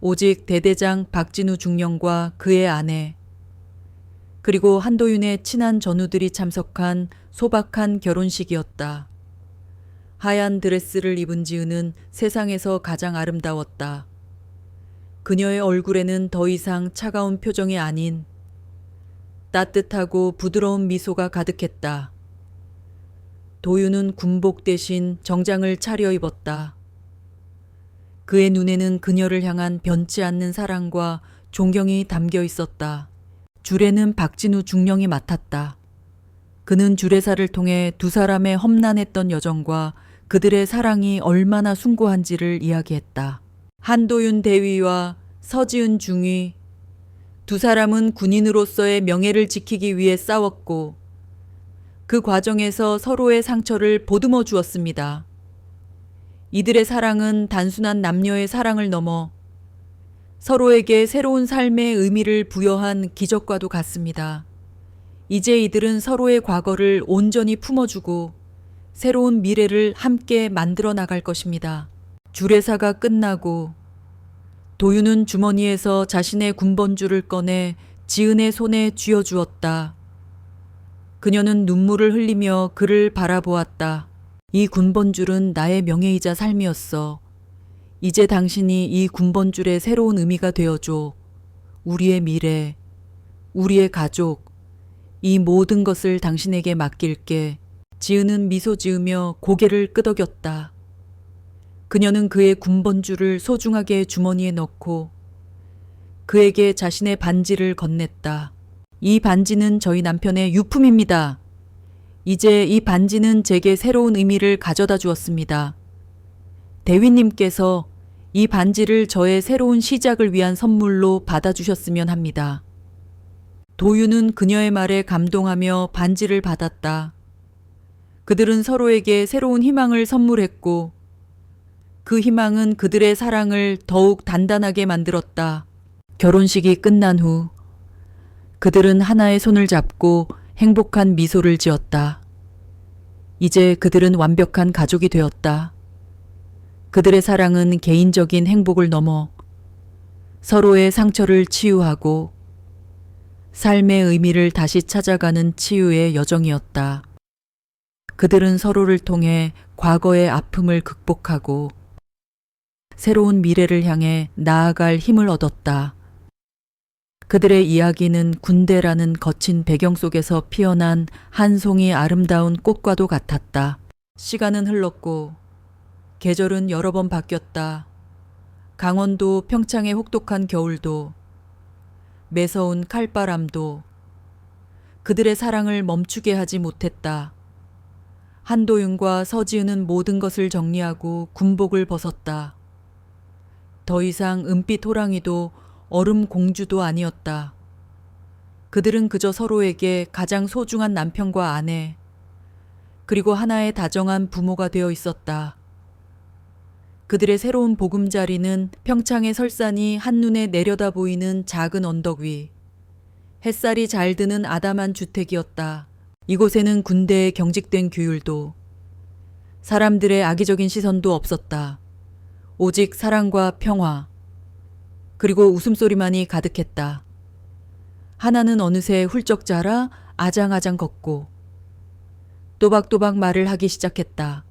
오직 대대장 박진우 중령과 그의 아내, 그리고 한도윤의 친한 전우들이 참석한 소박한 결혼식이었다. 하얀 드레스를 입은 지은은 세상에서 가장 아름다웠다. 그녀의 얼굴에는 더 이상 차가운 표정이 아닌 따뜻하고 부드러운 미소가 가득했다. 도윤은 군복 대신 정장을 차려입었다. 그의 눈에는 그녀를 향한 변치 않는 사랑과 존경이 담겨 있었다. 주례는 박진우 중령이 맡았다. 그는 주례사를 통해 두 사람의 험난했던 여정과 그들의 사랑이 얼마나 숭고한지를 이야기했다. 한도윤 대위와 서지은 중위, 두 사람은 군인으로서의 명예를 지키기 위해 싸웠고 그 과정에서 서로의 상처를 보듬어 주었습니다. 이들의 사랑은 단순한 남녀의 사랑을 넘어 서로에게 새로운 삶의 의미를 부여한 기적과도 같습니다. 이제 이들은 서로의 과거를 온전히 품어주고 새로운 미래를 함께 만들어 나갈 것입니다. 주례사가 끝나고 도윤은 주머니에서 자신의 군번줄을 꺼내 지은의 손에 쥐어주었다. 그녀는 눈물을 흘리며 그를 바라보았다. 이 군번줄은 나의 명예이자 삶이었어. 이제 당신이 이 군번줄의 새로운 의미가 되어줘. 우리의 미래, 우리의 가족, 이 모든 것을 당신에게 맡길게. 지은은 미소 지으며 고개를 끄덕였다. 그녀는 그의 군번줄을 소중하게 주머니에 넣고 그에게 자신의 반지를 건넸다. 이 반지는 저희 남편의 유품입니다. 이제 이 반지는 제게 새로운 의미를 가져다 주었습니다. 대위님께서 이 반지를 저의 새로운 시작을 위한 선물로 받아주셨으면 합니다. 도윤은 그녀의 말에 감동하며 반지를 받았다. 그들은 서로에게 새로운 희망을 선물했고 그 희망은 그들의 사랑을 더욱 단단하게 만들었다. 결혼식이 끝난 후 그들은 하나의 손을 잡고 행복한 미소를 지었다. 이제 그들은 완벽한 가족이 되었다. 그들의 사랑은 개인적인 행복을 넘어 서로의 상처를 치유하고 삶의 의미를 다시 찾아가는 치유의 여정이었다. 그들은 서로를 통해 과거의 아픔을 극복하고 새로운 미래를 향해 나아갈 힘을 얻었다. 그들의 이야기는 군대라는 거친 배경 속에서 피어난 한 송이 아름다운 꽃과도 같았다. 시간은 흘렀고 계절은 여러 번 바뀌었다. 강원도 평창의 혹독한 겨울도 매서운 칼바람도 그들의 사랑을 멈추게 하지 못했다. 한도윤과 서지은은 모든 것을 정리하고 군복을 벗었다. 더 이상 은빛 호랑이도 얼음 공주도 아니었다. 그들은 그저 서로에게 가장 소중한 남편과 아내, 그리고 하나의 다정한 부모가 되어 있었다. 그들의 새로운 보금자리는 평창의 설산이 한눈에 내려다 보이는 작은 언덕 위, 햇살이 잘 드는 아담한 주택이었다. 이곳에는 군대의 경직된 규율도, 사람들의 악의적인 시선도 없었다. 오직 사랑과 평화, 그리고 웃음소리만이 가득했다. 하나는 어느새 훌쩍 자라 아장아장 걷고 또박또박 말을 하기 시작했다.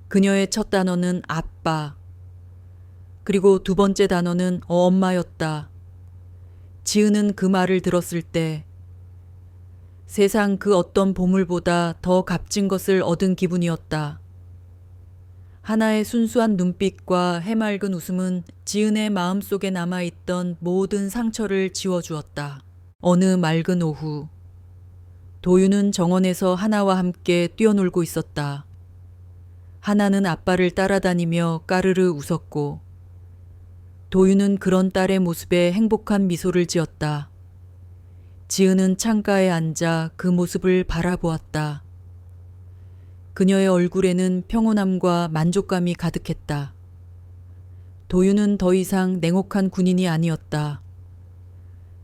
그녀의 첫 단어는 아빠, 그리고 두 번째 단어는 엄마였다. 지은은 그 말을 들었을 때 세상 그 어떤 보물보다 더 값진 것을 얻은 기분이었다. 하나의 순수한 눈빛과 해맑은 웃음은 지은의 마음속에 남아있던 모든 상처를 지워주었다. 어느 맑은 오후, 도윤은 정원에서 하나와 함께 뛰어놀고 있었다. 하나는 아빠를 따라다니며 까르르 웃었고, 도윤은 그런 딸의 모습에 행복한 미소를 지었다. 지은은 창가에 앉아 그 모습을 바라보았다. 그녀의 얼굴에는 평온함과 만족감이 가득했다. 도윤은 더 이상 냉혹한 군인이 아니었다.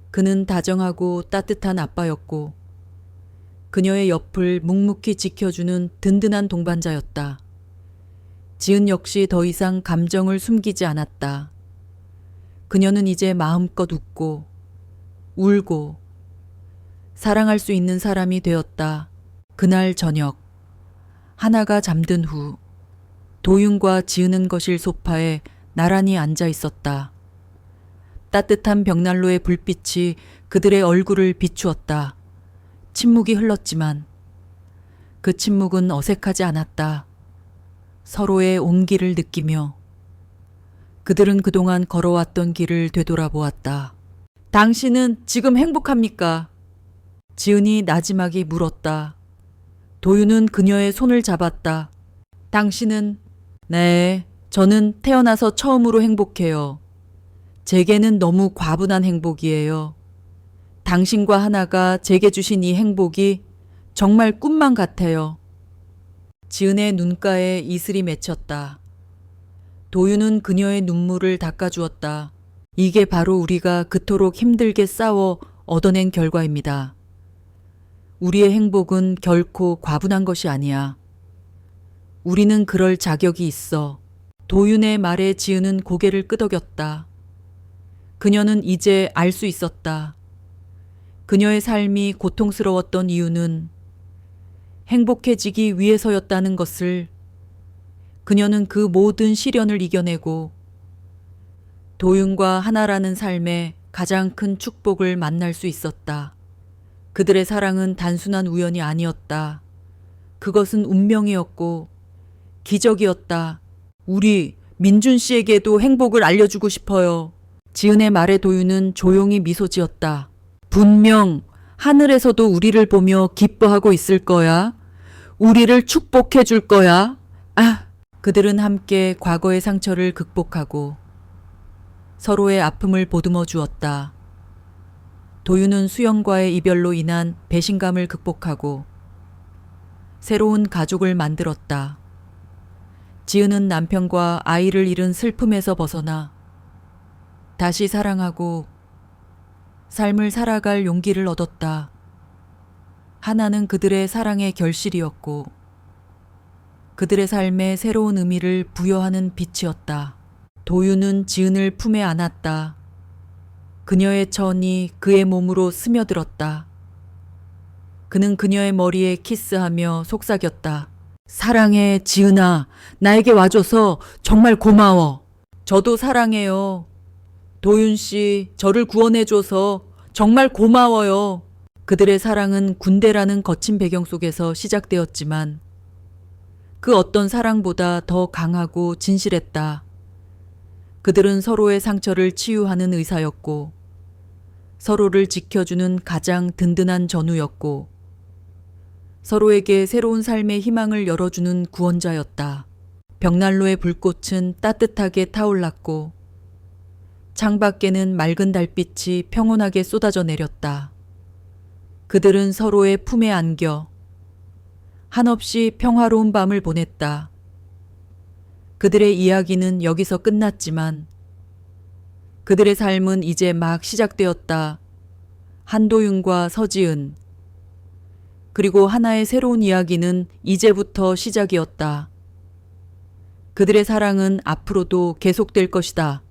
그는 다정하고 따뜻한 아빠였고, 그녀의 옆을 묵묵히 지켜주는 든든한 동반자였다. 지은 역시 더 이상 감정을 숨기지 않았다. 그녀는 이제 마음껏 웃고, 울고, 사랑할 수 있는 사람이 되었다. 그날 저녁, 하나가 잠든 후 도윤과 지은은 거실 소파에 나란히 앉아 있었다. 따뜻한 벽난로의 불빛이 그들의 얼굴을 비추었다. 침묵이 흘렀지만 그 침묵은 어색하지 않았다. 서로의 온기를 느끼며 그들은 그동안 걸어왔던 길을 되돌아보았다. 당신은 지금 행복합니까? 지은이 나지막이 물었다. 도윤은 그녀의 손을 잡았다. 당신은? 네, 저는 태어나서 처음으로 행복해요. 제게는 너무 과분한 행복이에요. 당신과 하나가 제게 주신 이 행복이 정말 꿈만 같아요. 지은의 눈가에 이슬이 맺혔다. 도윤은 그녀의 눈물을 닦아주었다. 이게 바로 우리가 그토록 힘들게 싸워 얻어낸 결과입니다. 우리의 행복은 결코 과분한 것이 아니야. 우리는 그럴 자격이 있어. 도윤의 말에 지은은 고개를 끄덕였다. 그녀는 이제 알 수 있었다. 그녀의 삶이 고통스러웠던 이유는 행복해지기 위해서였다는 것을. 그녀는 그 모든 시련을 이겨내고 도윤과 하나라는 삶의 가장 큰 축복을 만날 수 있었다. 그들의 사랑은 단순한 우연이 아니었다. 그것은 운명이었고 기적이었다. 우리 민준 씨에게도 행복을 알려주고 싶어요. 지은의 말에 도윤은 조용히 미소 지었다. 분명 하늘에서도 우리를 보며 기뻐하고 있을 거야. 우리를 축복해 줄 거야. 그들은 함께 과거의 상처를 극복하고 서로의 아픔을 보듬어 주었다. 도윤은 수영과의 이별로 인한 배신감을 극복하고 새로운 가족을 만들었다. 지은은 남편과 아이를 잃은 슬픔에서 벗어나 다시 사랑하고 삶을 살아갈 용기를 얻었다. 하나는 그들의 사랑의 결실이었고 그들의 삶에 새로운 의미를 부여하는 빛이었다. 도윤은 지은을 품에 안았다. 그녀의 천이 그의 몸으로 스며들었다. 그는 그녀의 머리에 키스하며 속삭였다. 사랑해, 지은아. 나에게 와줘서 정말 고마워. 저도 사랑해요. 도윤 씨, 저를 구원해줘서 정말 고마워요. 그들의 사랑은 군대라는 거친 배경 속에서 시작되었지만 그 어떤 사랑보다 더 강하고 진실했다. 그들은 서로의 상처를 치유하는 의사였고 서로를 지켜주는 가장 든든한 전우였고 서로에게 새로운 삶의 희망을 열어주는 구원자였다. 벽난로의 불꽃은 따뜻하게 타올랐고 창밖에는 맑은 달빛이 평온하게 쏟아져 내렸다. 그들은 서로의 품에 안겨 한없이 평화로운 밤을 보냈다. 그들의 이야기는 여기서 끝났지만 그들의 삶은 이제 막 시작되었다. 한도윤과 서지은 그리고 하나의 새로운 이야기는 이제부터 시작이었다. 그들의 사랑은 앞으로도 계속될 것이다.